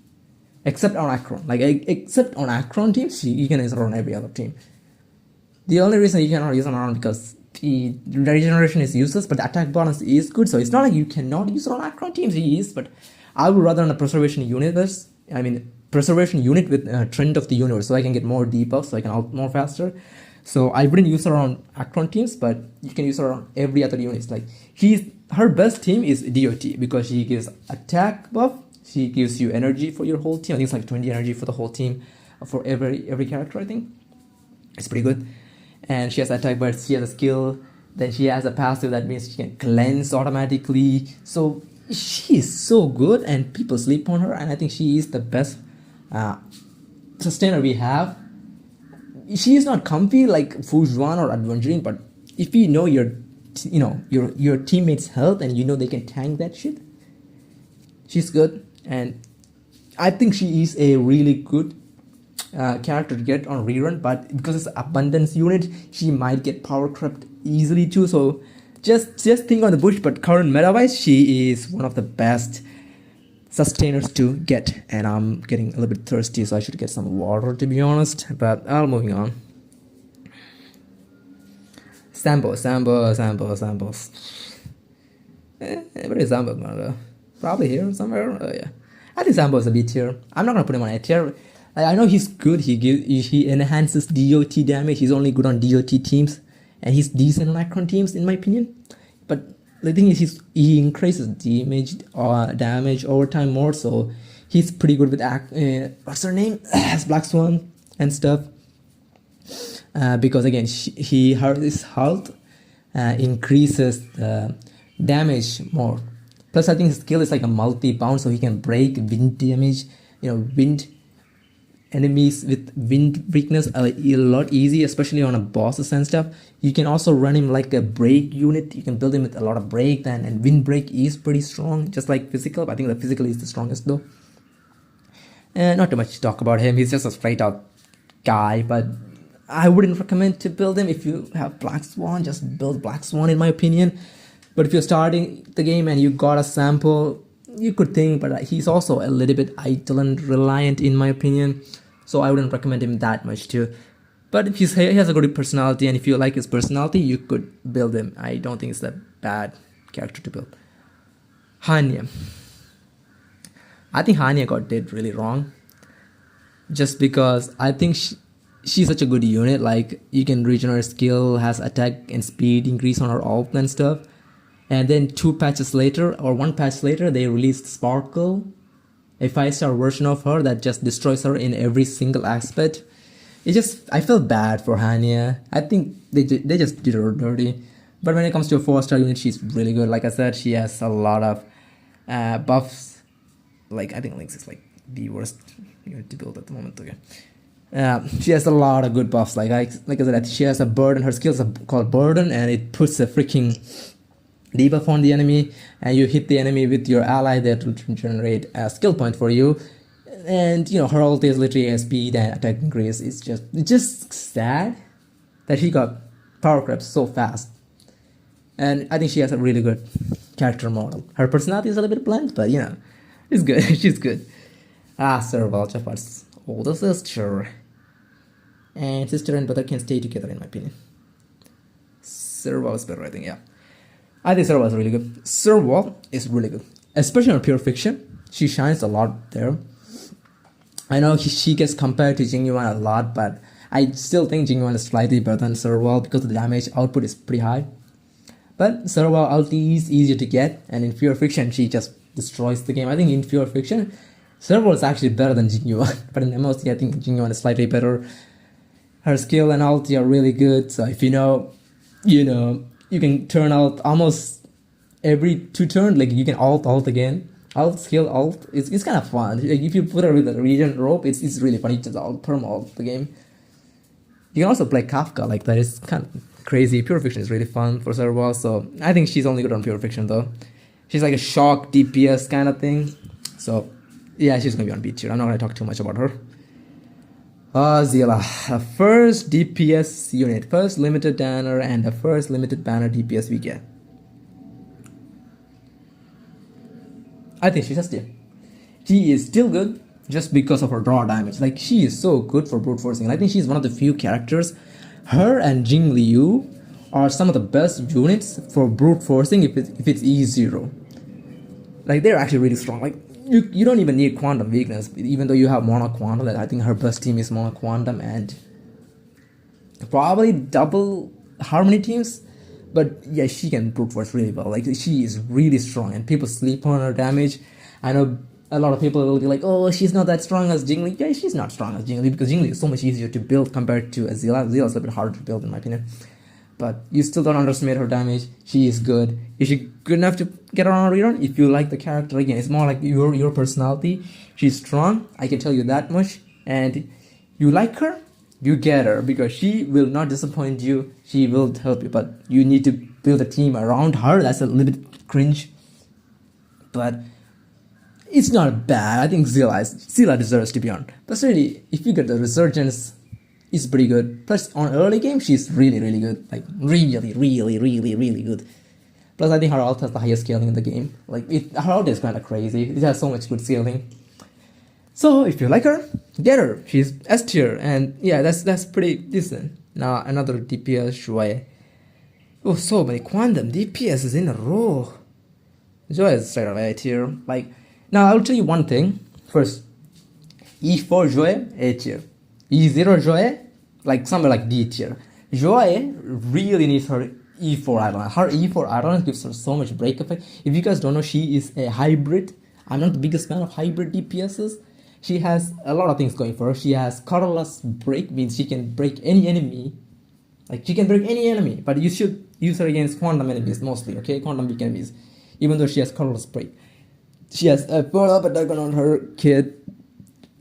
except on acheron. Like except on acheron teams, you can use her on every other team. The only reason you cannot use her on because the regeneration is useless, but the attack bonus is good. So it's not like you cannot use her on acheron teams. He is, but I would rather on a preservation universe. I mean preservation unit with trend of the universe, so I can get more debuffs, so I can out more faster. So I wouldn't use her on acheron teams, but you can use her on every other units. Like her best team is DOT because she gives attack buff. She gives you energy for your whole team. I think it's like 20 energy for the whole team for every character. I think it's pretty good. And she has attack, but she has a skill. Then she has a passive that means she can cleanse automatically. So she is so good, and people sleep on her. And I think she is the best sustainer we have. She is not comfy like xuan or aventurine, but if you know your teammates' health and they can tank that shit, she's good. And I think she is a really good character to get on rerun, but because it's abundance unit, she might get power crept easily too. So just think on the bush, but current meta wise, she is one of the best sustainers to get. And I'm getting a little bit thirsty, so I should get some water to be honest, but I'll moving on. Samples. Where is Sambo gonna go? Probably here somewhere. Oh yeah, I think Sambo is a B tier. I'm not gonna put him on A tier. I know he's good. He enhances DOT damage. He's only good on DOT teams, and he's decent on acheron teams in my opinion. But the thing is, he increases damage over time more. So he's pretty good with what's her name, Black Swan and stuff. Because again, his health increases the damage more. Plus, I think his skill is like a multi-bound, so he can break wind damage. Wind enemies with wind weakness a lot easy, especially on a bosses and stuff. You can also run him like a break unit. You can build him with a lot of break, and wind break is pretty strong, just like physical. But I think the physical is the strongest though. Not too much to talk about him. He's just a straight out guy, but I wouldn't recommend to build him. If you have Black Swan, just build Black Swan in my opinion. But if you're starting the game and you got a sample, you could think, but he's also a little bit idle and reliant in my opinion. So I wouldn't recommend him that much too. But if he has a good personality, and if you like his personality, you could build him. I don't think it's a bad character to build. Hanya. I think Hanya did really wrong. Just because I think she's such a good unit. Like, you can regenerate skill, has attack and speed increase on her ult and stuff. And then 2 patches later, or 1 patch later, they released Sparkle, a 5-star version of her that just destroys her in every single aspect. I felt bad for Hanya. I think they just did her dirty. But when it comes to a 4-star unit, she's really good. Like I said, she has a lot of buffs. Like, I think Lynx is like the worst unit to build at the moment. Okay. She has a lot of good buffs. Like I said, she has a burden. Her skills are called burden, and it puts a freaking debuff on the enemy, and you hit the enemy with your ally that will generate a skill point for you. And her ult is literally a speed and attack increase. It's just sad that she got power crept so fast. And I think she has a really good character model. Her personality is a little bit bland, but it's good. She's good. Serval, Jafar's older sister. And sister and brother can stay together in my opinion. Serval is better, I think, yeah. I think Serval is really good. Serval is really good. Especially on Pure Fiction. She shines a lot there. I know she gets compared to Jingyuan a lot, but I still think Jingyuan is slightly better than Serval because the damage output is pretty high. But Serval ulti is easier to get, and in Pure Fiction she just destroys the game. I think in Pure Fiction, Serval is actually better than Jingyuan, but in MOC I think Jingyuan is slightly better. Her skill and ulti are really good, so if you can turn out almost every 2 turns, like you can ult again. Ult, it's kind of fun. Like, if you put her with a regen rope, it's really fun. You just perm ult the game. You can also play Kafka like that. It's kind of crazy. Pure Fiction is really fun for Serval, so I think she's only good on Pure Fiction though. She's like a shock DPS kind of thing. So yeah, she's gonna be on B tier. I'm not gonna talk too much about her. Seele, the first DPS unit, first limited banner, and the first limited banner DPS we get. I think she's a steal. She is still good just because of her draw damage. Like, she is so good for brute forcing. And I think she's one of the few characters. Her and Jing Liu are some of the best units for brute forcing if it's E0. Like, they're actually really strong. Like, you don't even need quantum weakness, even though you have mono quantum. I think her best team is mono quantum and probably double harmony teams. But yeah, she can brute force really well. Like, she is really strong, and people sleep on her damage. I know a lot of people will be like, oh, she's not that strong as Jing Li. Yeah, she's not strong as Jing Li, because Jing Li is so much easier to build compared to Seele. Seele is a bit harder to build in my opinion. But you still don't underestimate her damage. She is good. Is she good enough to get her on a rerun? If you like the character, again, it's more like your personality. She's strong, I can tell you that much. And you like her, you get her, because she will not disappoint you. She will help you, but you need to build a team around her. That's a little bit cringe, but it's not bad. I think Seele deserves to be on. But really, if you get the resurgence, it's pretty good. Plus, on early game, she's really, really good. Like, really, really, really, really good. Plus, I think her ult has the highest scaling in the game. Like, her ult is kind of crazy. It has so much good scaling. So, if you like her, get her. She's S tier, and yeah, that's pretty decent. Now, another DPS, Shui. Oh, so many quantum DPSs in a row. Shui is straight up A tier. Like, now I'll tell you one thing. First, E4 Joy, A tier. E0 Joy, like somewhere like D tier. Joy really needs her E4 Ireland. Her E4 Ireland gives her so much break effect. If you guys don't know, she is a hybrid. I'm not the biggest fan of hybrid DPSs. She has a lot of things going for her. She has colorless break, means she can break any enemy. Like she can break any enemy, but you should use her against quantum enemies mostly, okay? Quantum weak enemies. Even though she has colorless break. She has a follow-up attack on her kid.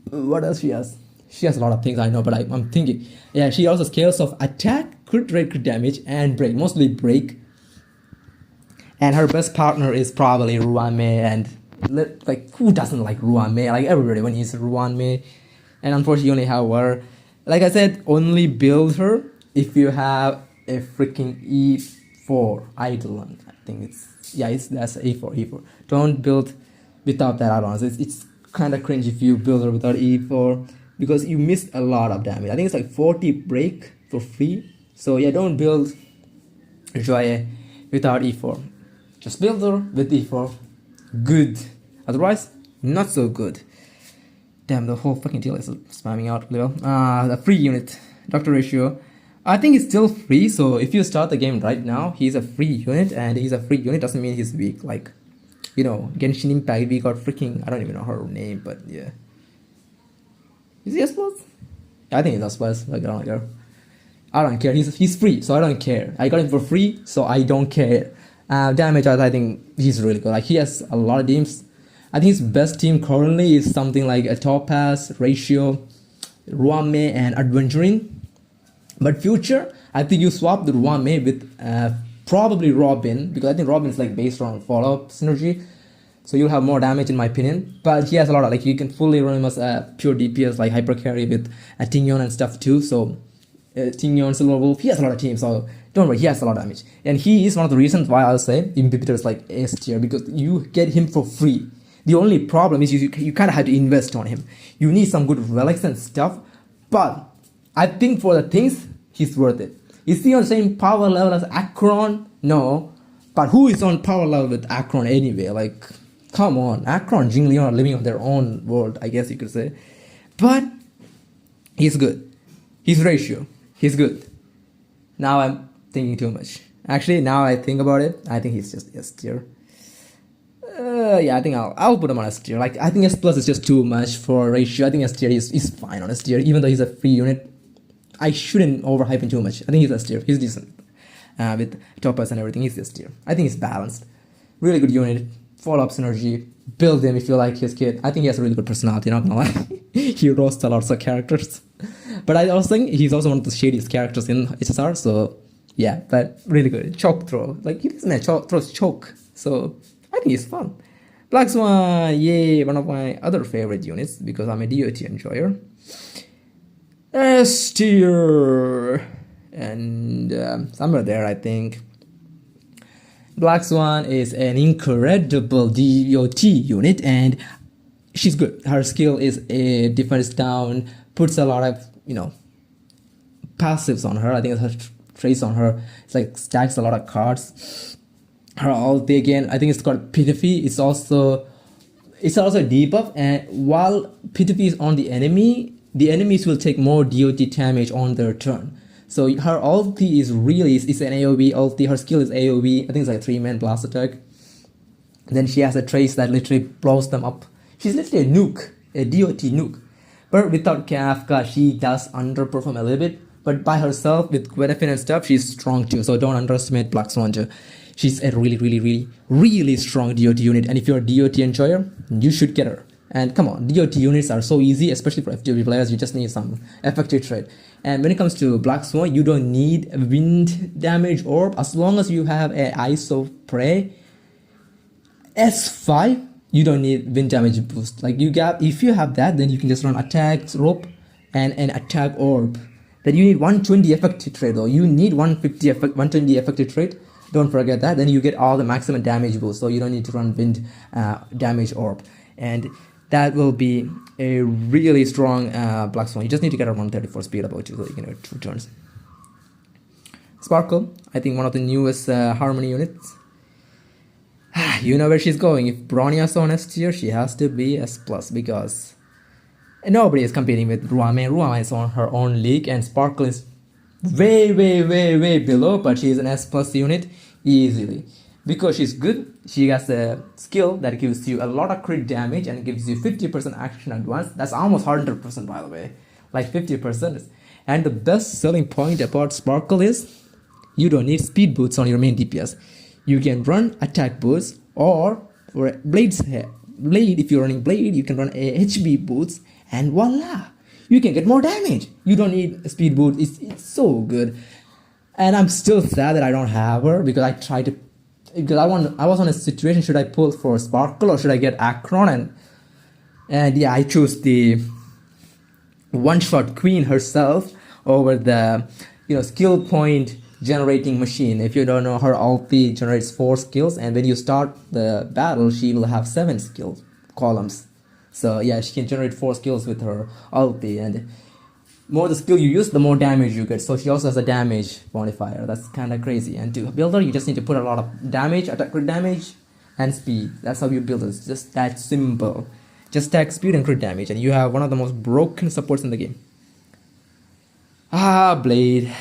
What else she has? She has a lot of things I know, but I'm thinking. Yeah, she also scales of attack, crit rate, crit damage, and break. Mostly break. And her best partner is probably Ruame, and like who doesn't like Ruame? Like everybody when he's Ruame. And unfortunately you only have her. Like I said, only build her if you have a freaking E4 Eidolon. I think that's E4. Don't build without that add-ons. It's kind of cringe if you build her without E4 because you miss a lot of damage. I think it's like 40 break for free. So yeah, don't build Joye without E4. Just build her with E4. Good. Otherwise, not so good. Damn, the whole fucking deal is spamming out level. The free unit, Doctor Ratio. I think it's still free, so if you start the game right now, he's a free unit, and he's a free unit doesn't mean he's weak. Like, you know, Genshin Impact, we got freaking, I don't even know her name, but yeah. Is he S+? I think he's S+, like, I don't care, he's free, so I don't care. I got him for free, so I don't care. Damage, I think he's really good. Like, he has a lot of teams. I think his best team currently is something like a Topaz, Ratio, Ruame, and Aventurine. But future, I think you swap the Ruame with probably Robin, because I think Robin is like based on follow-up synergy, so you'll have more damage in my opinion. But he has a lot of, like, you can fully run him as a pure DPS like hyper carry with a tingyun and stuff too. So tingyun, Silver Wolf, he has a lot of teams, so don't worry, he has a lot of damage. And he is one of the reasons why I'll say Imbibitor is like S tier, because you get him for free. The only problem is you kind of have to invest on him. You need some good relics and stuff, but I think for the things, he's worth it. Is he on the same power level as Acheron? No. But who is on power level with Acheron anyway? Like, come on. Acheron and Jingli are living on their own world, I guess you could say. But he's good. His ratio, he's good. Now I'm thinking too much. Actually, now I think about it, I think he's just S tier. Yeah, I think I'll put him on S tier. Like, I think S+ is just too much for ratio. I think S tier is fine on S tier, even though he's a free unit. I shouldn't overhype him too much. I think he's S tier. He's decent. With toppers and everything, he's S tier. I think he's balanced. Really good unit. Follow-up synergy. Build him if you like his kid. I think he has a really good personality, not gonna lie. He roasts a lot of characters. But I also think he's also one of the shadiest characters in HSR, so yeah, but really good. Choke throw. Like, this man throws choke. So I think he's fun. Black Swan, yay, one of my other favorite units because I'm a DOT enjoyer. S tier, and somewhere there, I think. Black Swan is an incredible DOT unit, and she's good. Her skill is a defense down, puts a lot of, you know, passives on her. I think it's her trace on her. It's like stacks a lot of cards. Her ulti again, I think it's called Pitifi. It's also a debuff, and while Pitifi is on the enemies will take more DOT damage on their turn. So her ulti is really is an AoE ulti. Her skill is AoE. I think it's like a 3-man blast attack. Then she has a trace that literally blows them up. She's literally a nuke, a DOT nuke. But without Kafka, she does underperform a little bit. But by herself with guinaifen and stuff, she's strong too. So don't underestimate Black Swan too. She's a really strong DOT unit. And if you're a DOT enjoyer, you should get her. And come on, DOT units are so easy, especially for FTP players. You just need some effective trade. And when it comes to Black Swan, you don't need wind damage orb. As long as you have a Ice of Prey S5, you don't need wind damage boost. Like, if you have that, then you can just run attack rope and an attack orb. Then you need 120 effective trade though. You need 120 effective trade. Don't forget that. Then you get all the maximum damage boost. So you don't need to run wind damage orb. And that will be a really strong Black Swan. You just need to get a 134 speed about you so you can do 2 turns. Sparkle, I think one of the newest Harmony units. You know where she's going. If Bronya's on S tier, she has to be S plus because nobody is competing with Ruame. Ruame is on her own league, and Sparkle is way below, but she's an S plus unit easily because she's good. She has a skill that gives you a lot of crit damage and gives you 50% action advance. That's almost 100%, by the way, like 50%. And the best selling point about Sparkle is you don't need speed boots on your main DPS. You can run attack boots or for blades. Blade, if you're running blade, you can run a HB boots, and voila, you can get more damage. You don't need a speed boot. It's so good. And I'm still sad that I don't have her because I tried to, because I was on a situation, should I pull for Sparkle or should I get Acheron, and yeah, I chose the one-shot queen herself over the skill point generating machine. If you don't know, her ulti generates 4 skills, and when you start the battle she will have 7 skill columns. So yeah, she can generate 4 skills with her ulti, and more the skill you use, the more damage you get. So she also has a damage modifier. That's kind of crazy. And to build her, you just need to put a lot of damage, attack crit damage, and speed. That's how you build it. It's just that simple. Just stack speed and crit damage, and you have one of the most broken supports in the game. Blade.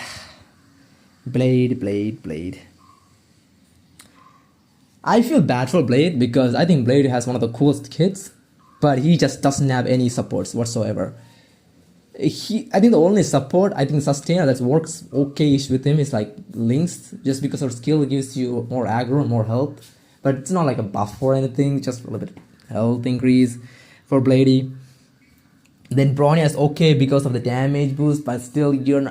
I feel bad for Blade because I think Blade has one of the coolest kits, but he just doesn't have any supports whatsoever. I think the only support, sustainer that works okay-ish with him is like Lynx, just because her skill gives you more aggro and more health, but it's not like a buff or anything, just a little bit health increase for Bladey. Then Bronya is okay because of the damage boost, but still your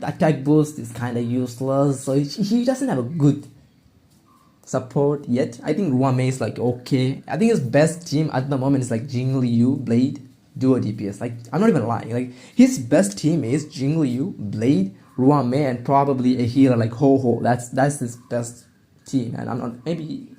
attack boost is kind of useless, so he doesn't have a good support yet. I think Ruame is like okay. I think his best team at the moment is like Jingliu, Blade, duo DPS. Like, I'm not even lying. Like, his best team is Jingliu, Blade, Ruame, and probably a healer like Ho-Ho. That's his best team. And I'm not, maybe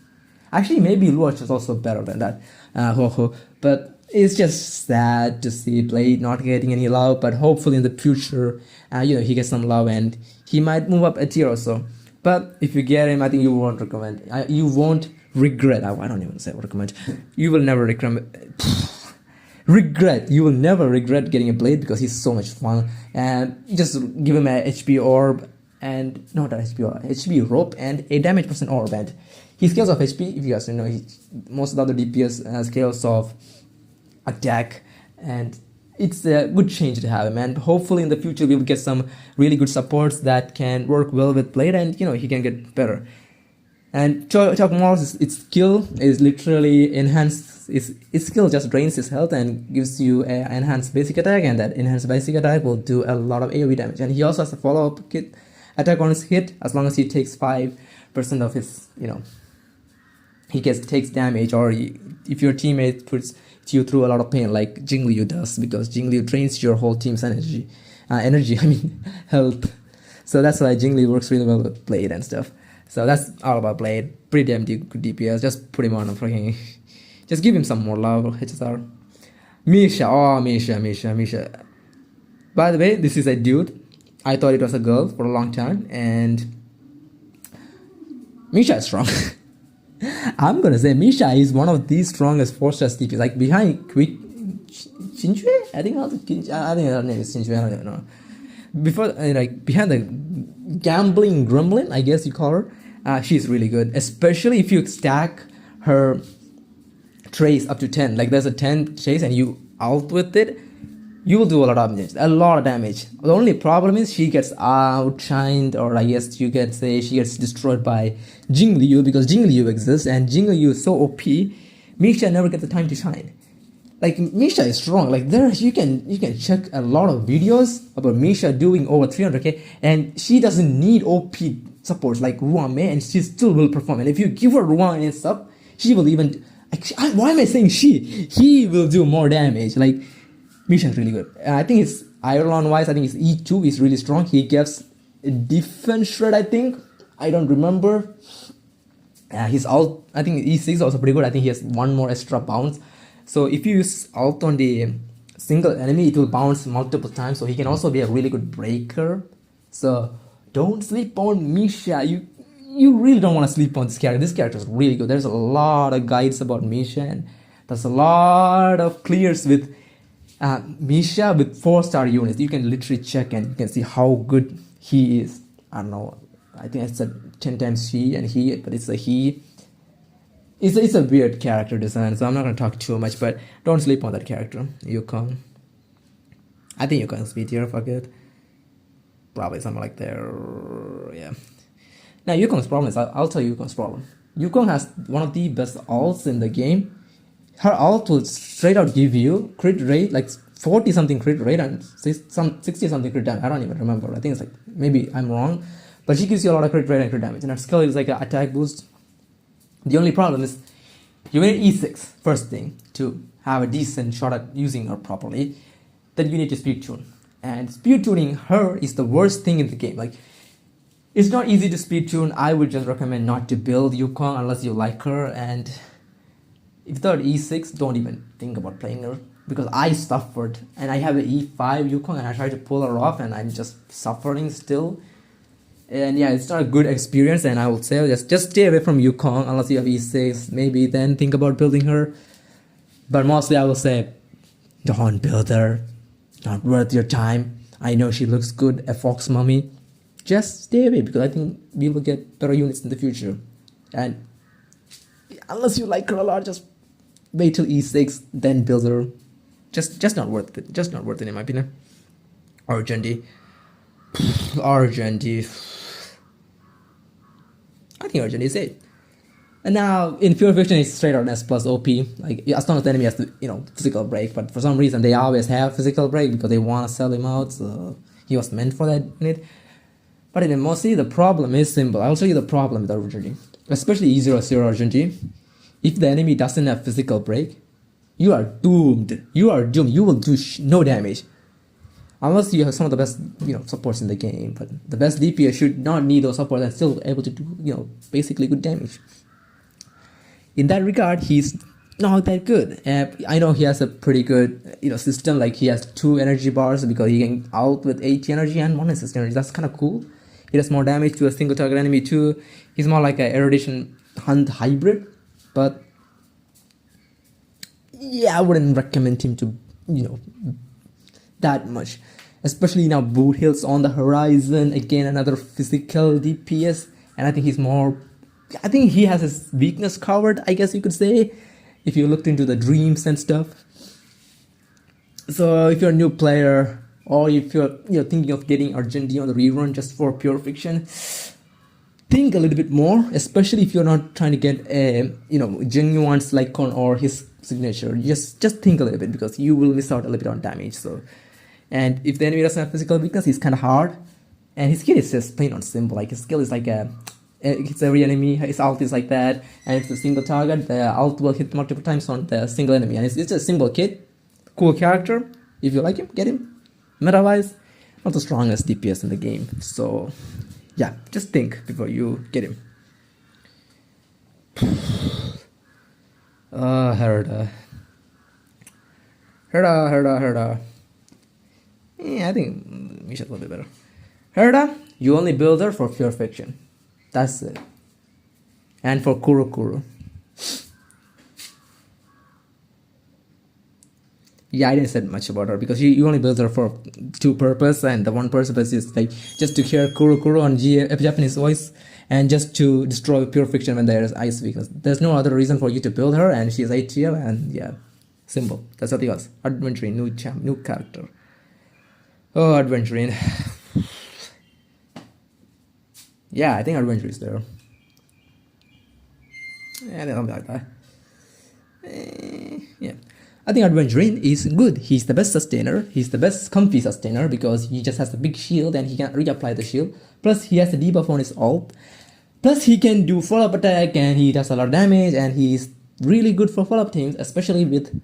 Luach is also better than that, Ho-Ho. But it's just sad to see Blade not getting any love. But hopefully in the future, he gets some love and he might move up a tier or so. But if you get him, I think you won't recommend. You won't regret. I don't even say recommend. You will never You will never regret getting a Blade because he's so much fun. And you just give him a HP orb and not an HP orb, HP rope and a damage percent orb. And he scales off HP. If you guys don't know, most of the other DPS scales off attack, and it's a good change to have him. And hopefully in the future we will get some really good supports that can work well with Blade, and he can get better. And Chalk Morris, its skill is literally enhanced. Its skill just drains his health and gives you an enhanced basic attack, and that enhanced basic attack will do a lot of AoE damage. And he also has a follow-up kit attack on his hit as long as he takes 5% of his, he takes damage, or if your teammate puts you through a lot of pain like Jingliu does, because Jingliu drains your whole team's health. So that's why Jingliu works really well with Blade and stuff. So that's all about Blade. Pretty damn good DPS. Just put him on a freaking... Just give him some more love, HSR. Misha. Oh, Misha. By the way, this is a dude. I thought it was a girl for a long time. And Misha is strong. I'm gonna say Misha is one of the strongest 4-star DPS. Like, behind Chinchue? I think her name is Chinchue. I don't know. Before, behind the gambling gremlin, I guess you call her, she's really good. Especially if you stack her trace up to 10. Like, there's a 10 trace and you out with it, you will do a lot of damage. The only problem is she gets outshined, or I guess you could say she gets destroyed by Jingliu, because Jingliu exists and Jingliu is so OP, Misha never gets the time to shine. Like, Misha is strong. Like, you can check a lot of videos about Misha doing over 300k, and she doesn't need OP supports like Ruame, and she still will perform. And if you give her Ruame and stuff, she will even... why am I saying she? He will do more damage. Like, Misha is really good. I think it's Iron wise, I think his E2 is really strong. He gets a defense shred, I think. I don't remember. His ult, I think E6 is also pretty good. I think he has one more extra bounce. So if you use ult on the single enemy, it will bounce multiple times. So he can also be a really good breaker. So don't sleep on Misha. you really don't want to sleep on this character. This character is really good. There's a lot of guides about Misha, and there's a lot of clears with Misha with 4-star units. You can literally check and you can see how good he is. I don't know. I think I said 10 times she and he, but it's a he. It's a weird character design, so I'm not going to talk too much, but don't sleep on that character. Yukong. I think Yukong's B tier, fuck it. Probably something like there, yeah. Now Yukong's problem is, I'll tell you Yukong's problem. Yukong has one of the best ults in the game. Her ult will straight out give you crit rate, like 40 something crit rate and 60 something crit damage. I don't even remember. I think it's like, maybe I'm wrong. But she gives you a lot of crit rate and crit damage. And her skill is like an attack boost. The only problem is you need E6 first thing to have a decent shot at using her properly. Then you need to speed tune. And speed tuning her is the worst thing in the game. Like, it's not easy to speed tune. I would just recommend not to build Yukong unless you like her. And if you thought E6, don't even think about playing her. Because I suffered. And I have an E5 Yukong and I tried to pull her off and I'm just suffering still. And yeah, it's not a good experience, and I would say just stay away from Yukong unless you have E6. Maybe then think about building her. But mostly I will say, don't build her. Not worth your time. I know she looks good, a fox mummy. Just stay away because I think we will get better units in the future. And unless you like her a lot, just wait till E6, then build her. Just not worth it. Just not worth it in my opinion. Argenti. I think Argent is it. And now in Pure Fiction it's straight out S plus OP. Like as long as the enemy has the, physical break, but for some reason they always have physical break because they want to sell him out, so he was meant for that unit. But in mostly the problem is simple. I'll show you the problem with Argent. Especially E00 Argent. If the enemy doesn't have physical break, you are doomed. You are doomed. You will do no damage. Unless you have some of the best, supports in the game, but the best DPS should not need those supports and still able to do, basically good damage. In that regard, he's not that good. I know he has a pretty good, system. Like he has 2 energy bars because he can out with 80 energy and 1 assist energy. That's kind of cool. He does more damage to a single target enemy too. He's more like an erudition hunt hybrid, but yeah, I wouldn't recommend him to, that much, especially now Boot Hill's on the horizon, again another physical DPS, and I think he has his weakness covered, I guess you could say, if you looked into the dreams and stuff. So if you're a new player, or if you're thinking of getting Argenti on the rerun just for Pure Fiction, think a little bit more, especially if you're not trying to get a genuine Lycon or his signature. Just think a little bit because you will miss out a little bit on damage. So, and if the enemy doesn't have physical weakness, he's kind of hard, and his skill is just plain on simple. Like his skill is like hits every enemy. His ult is like that, and it's a single target. The ult will hit multiple times on the single enemy, and it's a simple kit, cool character. If you like him, get him. Meta-wise, not the strongest DPS in the game. So yeah, just think before you get him. Herda. Yeah, I think we should a little bit better. Herda, you only build her for Pure Fiction. That's it. And for Kuro. Yeah, I didn't say much about her because you only build her for 2 purposes, and the one purpose is like just to hear Kuro on Japanese voice and just to destroy Pure Fiction when there is ice weakness. There's no other reason for you to build her, and she's 8 tier, and yeah, simple. That's what it was. Aventurine, new character. Oh, Aventurine. Yeah, I think Aventurine is there. Yeah, something like that. Yeah. I think Aventurine is good. He's the best sustainer. He's the best comfy sustainer because he just has a big shield and he can reapply the shield. Plus, he has a debuff on his ult. Plus, he can do follow-up attack and he does a lot of damage, and he's really good for follow-up teams, especially with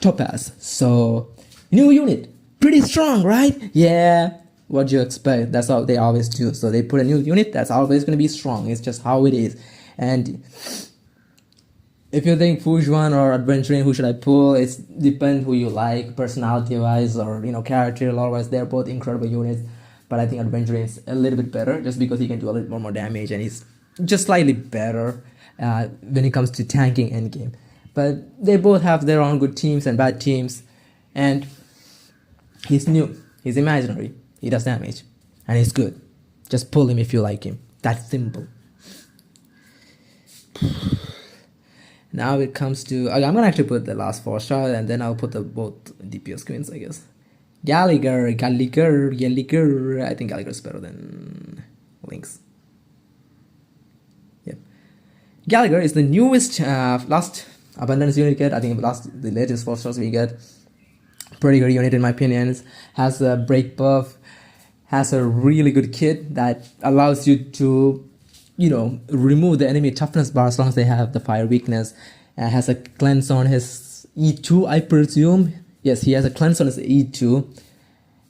Topaz. So, new unit. Pretty strong, right? Yeah. What do you expect? That's how they always do. So, they put a new unit that's always going to be strong. It's just how it is. And if you think Xuan or Aventurine, who should I pull? It depends who you like, personality-wise or character lore-wise. They're both incredible units. but I think aventurine is a little bit better just because he can do a little more damage and he's just slightly better when it comes to tanking endgame. But they both have their own good teams and bad teams, and he's new, he's imaginary, he does damage, and he's good. Just pull him if you like him. That's simple. Now it comes to... I'm gonna actually put the last 4-star and then I'll put the both DPS queens, I guess. Gallagher. I think Gallagher is better than Lynx. Yep. Gallagher is the newest, last abundance unit get. I think the latest 4-stars we get. Pretty good unit in my opinion. Has a break buff. Has a really good kit that allows you to, remove the enemy toughness bar as long as they have the fire weakness. Has a cleanse on his E2, I presume. Yes, he has a cleanse on his E2.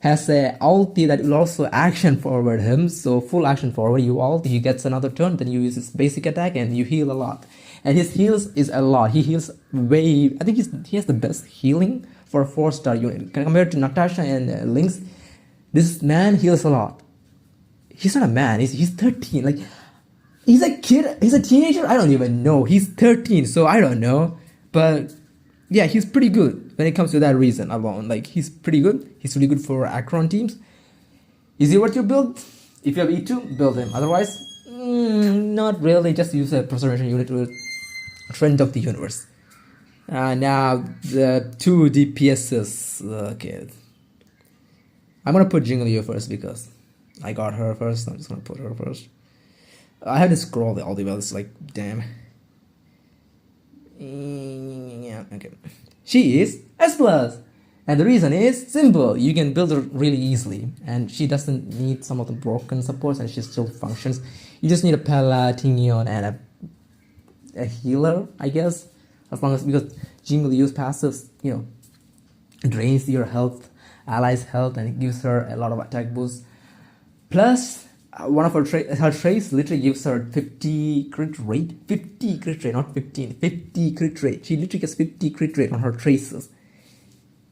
Has a ulti that will also action forward him. So full action forward, you ult, he gets another turn, then you use his basic attack and you heal a lot. And his heals is a lot. He heals way... I think he has the best healing for a 4-star unit. Compared to Natasha and Lynx, this man heals a lot. He's not a man, he's 13. Like, he's a kid, he's a teenager? I don't even know. He's 13, so I don't know. But yeah, he's pretty good when it comes to that reason alone. Like, he's pretty good. He's really good for acheron teams. Is he worth your build? If you have E2, build him. Otherwise, not really. Just use a preservation unit with Trend of the Universe. Now, the 2 DPSs. Okay. I'm gonna put Jingliu first because I got her first. I'm just gonna put her first. I had to scroll all the way. It's like, damn. Yeah, okay. She is S+. And the reason is simple. You can build her really easily. And she doesn't need some of the broken supports and she still functions. You just need a Pela, Tingyun, and a healer, I guess. As long as, because Jingliu's passives, drains your health, allies' health, and it gives her a lot of attack boost. Plus, one of her traits literally gives her 50 crit rate. 50 crit rate, not 15. 50 crit rate. She literally gets 50 crit rate on her traces.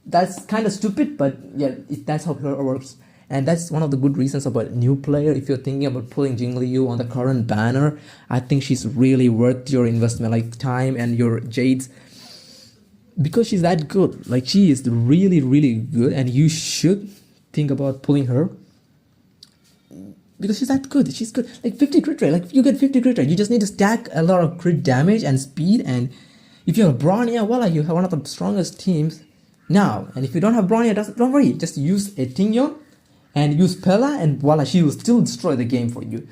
That's kind of stupid, but yeah, that's how her works. And that's one of the good reasons about a new player. If you're thinking about pulling Jingliu on the current banner, I think she's really worth your investment, like time and your jades. Because she's that good. Like, she is really, really good, and you should think about pulling her. Because she's that good. She's good. Like, 50 crit rate. Like, you get 50 crit rate. You just need to stack a lot of crit damage and speed. And if you have Brawn, yeah, voila, you have one of the strongest teams now. And if you don't have Brawn, don't worry. Just use a Tingyun and use Pela, and voila, she will still destroy the game for you.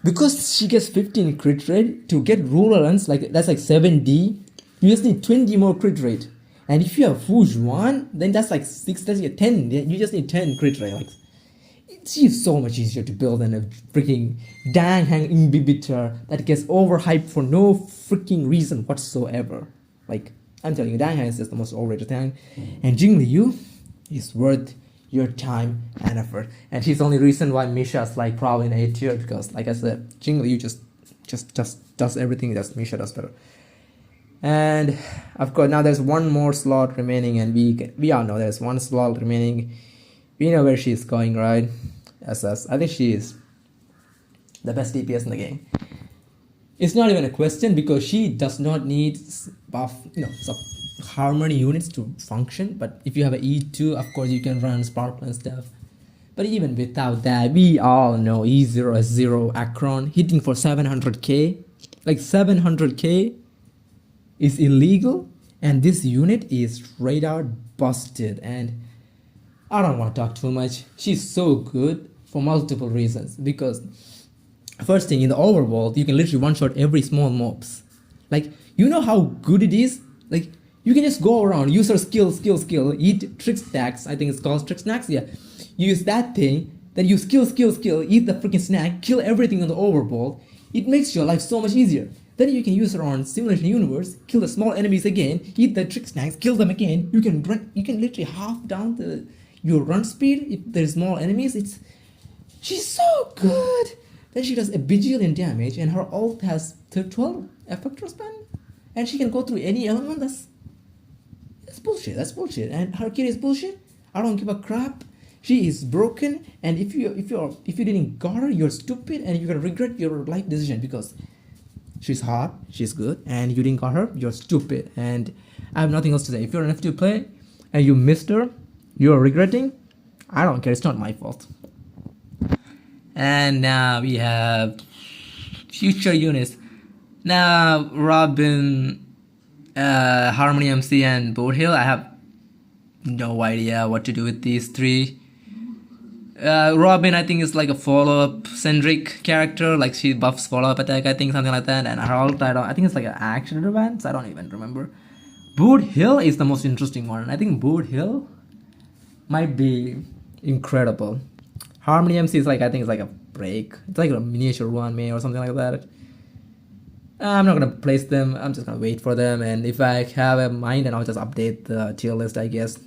Because she gets 15 crit rate, to get ruler runs, like, that's like 7D. You just need 20 more crit rate. And if you have xuan, then that's like 6, that's like 10. You just need 10 crit rate. Like, it's so much easier to build than a freaking Danghang inhibitor that gets overhyped for no freaking reason whatsoever. Like, I'm telling you, Danghang is just the most overrated thing. And Jingliu is worth your time and effort. And he's the only reason why Misha's like probably in A tier, because like I said, Jingliu just does everything that Misha does better. And of course now there's one more slot remaining, and we all know there's one slot remaining. We know where she's going, right? SS. I think she is the best DPS in the game. It's not even a question, because she does not need buff, some harmony units to function. But if you have an E2, of course you can run sparkle and stuff. But even without that, we all know E0S0 acheron hitting for 700k. Like 700k is illegal, and this unit is straight out busted. And I don't want to talk too much. She's so good for multiple reasons. Because first thing, in the overworld, you can literally one-shot every small mobs. Like, you know how good it is? Like, you can just go around, use her skill, eat trick stacks. I think it's called trick snacks. Yeah, use that thing, then you skill, eat the freaking snack, kill everything on the overworld. It makes your life so much easier. Then you can use her on Simulation Universe, kill the small enemies again, eat the trick snacks, kill them again. You can literally half down your run speed if there's small enemies. She's so good. Then she does a bajillion damage, and her ult has 12 effector span, and she can go through any element. That's bullshit. And her kit is bullshit. I don't give a crap. She is broken, and if you didn't got her, you're stupid, and you're gonna regret your life decision because she's hot, she's good, and you didn't got her, you're stupid. And I have nothing else to say. If you're an F2 player and you missed her, you're regretting. I don't care. It's not my fault. And now we have future units. Now Robin, Harmony MC, and Boat Hill. I have no idea what to do with these three. Robin, I think, is like a follow-up centric character, like she buffs follow-up attack, I think, something like that. And Harold, I think it's like an action events, I don't even remember. Boot Hill is the most interesting one. I think Boot Hill might be incredible. Harmony MC is like, I think it's like a break. It's like a miniature one may or something like that. I'm not gonna place them. I'm just gonna wait for them, and if I have a mind, then I'll just update the tier list, I guess.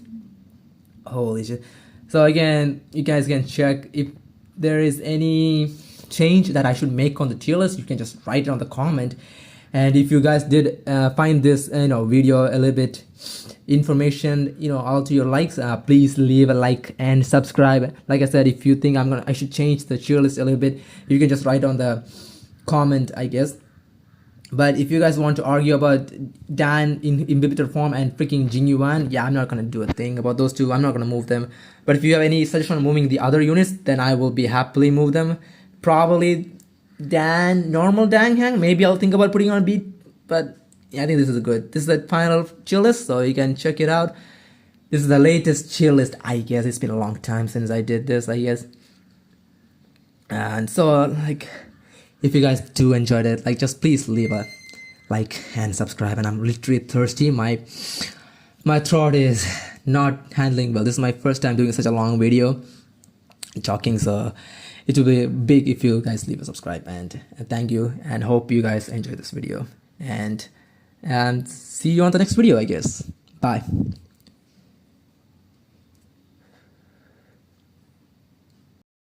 Holy shit. So again, you guys can check if there is any change that I should make on the tier list. You can just write it on the comment. And if you guys did find this video a little bit information all to your likes, please leave a like and subscribe. Like I said, if you think I should change the tier list a little bit, you can just write on the comment, I guess. But if you guys want to argue about Dan in inhibitor form and freaking Jingyuan, yeah, I'm not gonna do a thing about those two. I'm not gonna move them. But if you have any suggestion on moving the other units, then I will be happily move them. Probably Dan, normal Dan Hang. Maybe I'll think about putting on beat. But yeah, I think this is good. This is the final chill list, so you can check it out. This is the latest chill list, I guess. It's been a long time since I did this, I guess. And so, like, if you guys do enjoyed it, like, just please leave a like and subscribe. And I'm literally thirsty. My throat is not handling well. This is my first time doing such a long video talking, so it will be big if you guys leave a subscribe. And thank you, and hope you guys enjoy this video, and see you on the next video, I guess. Bye.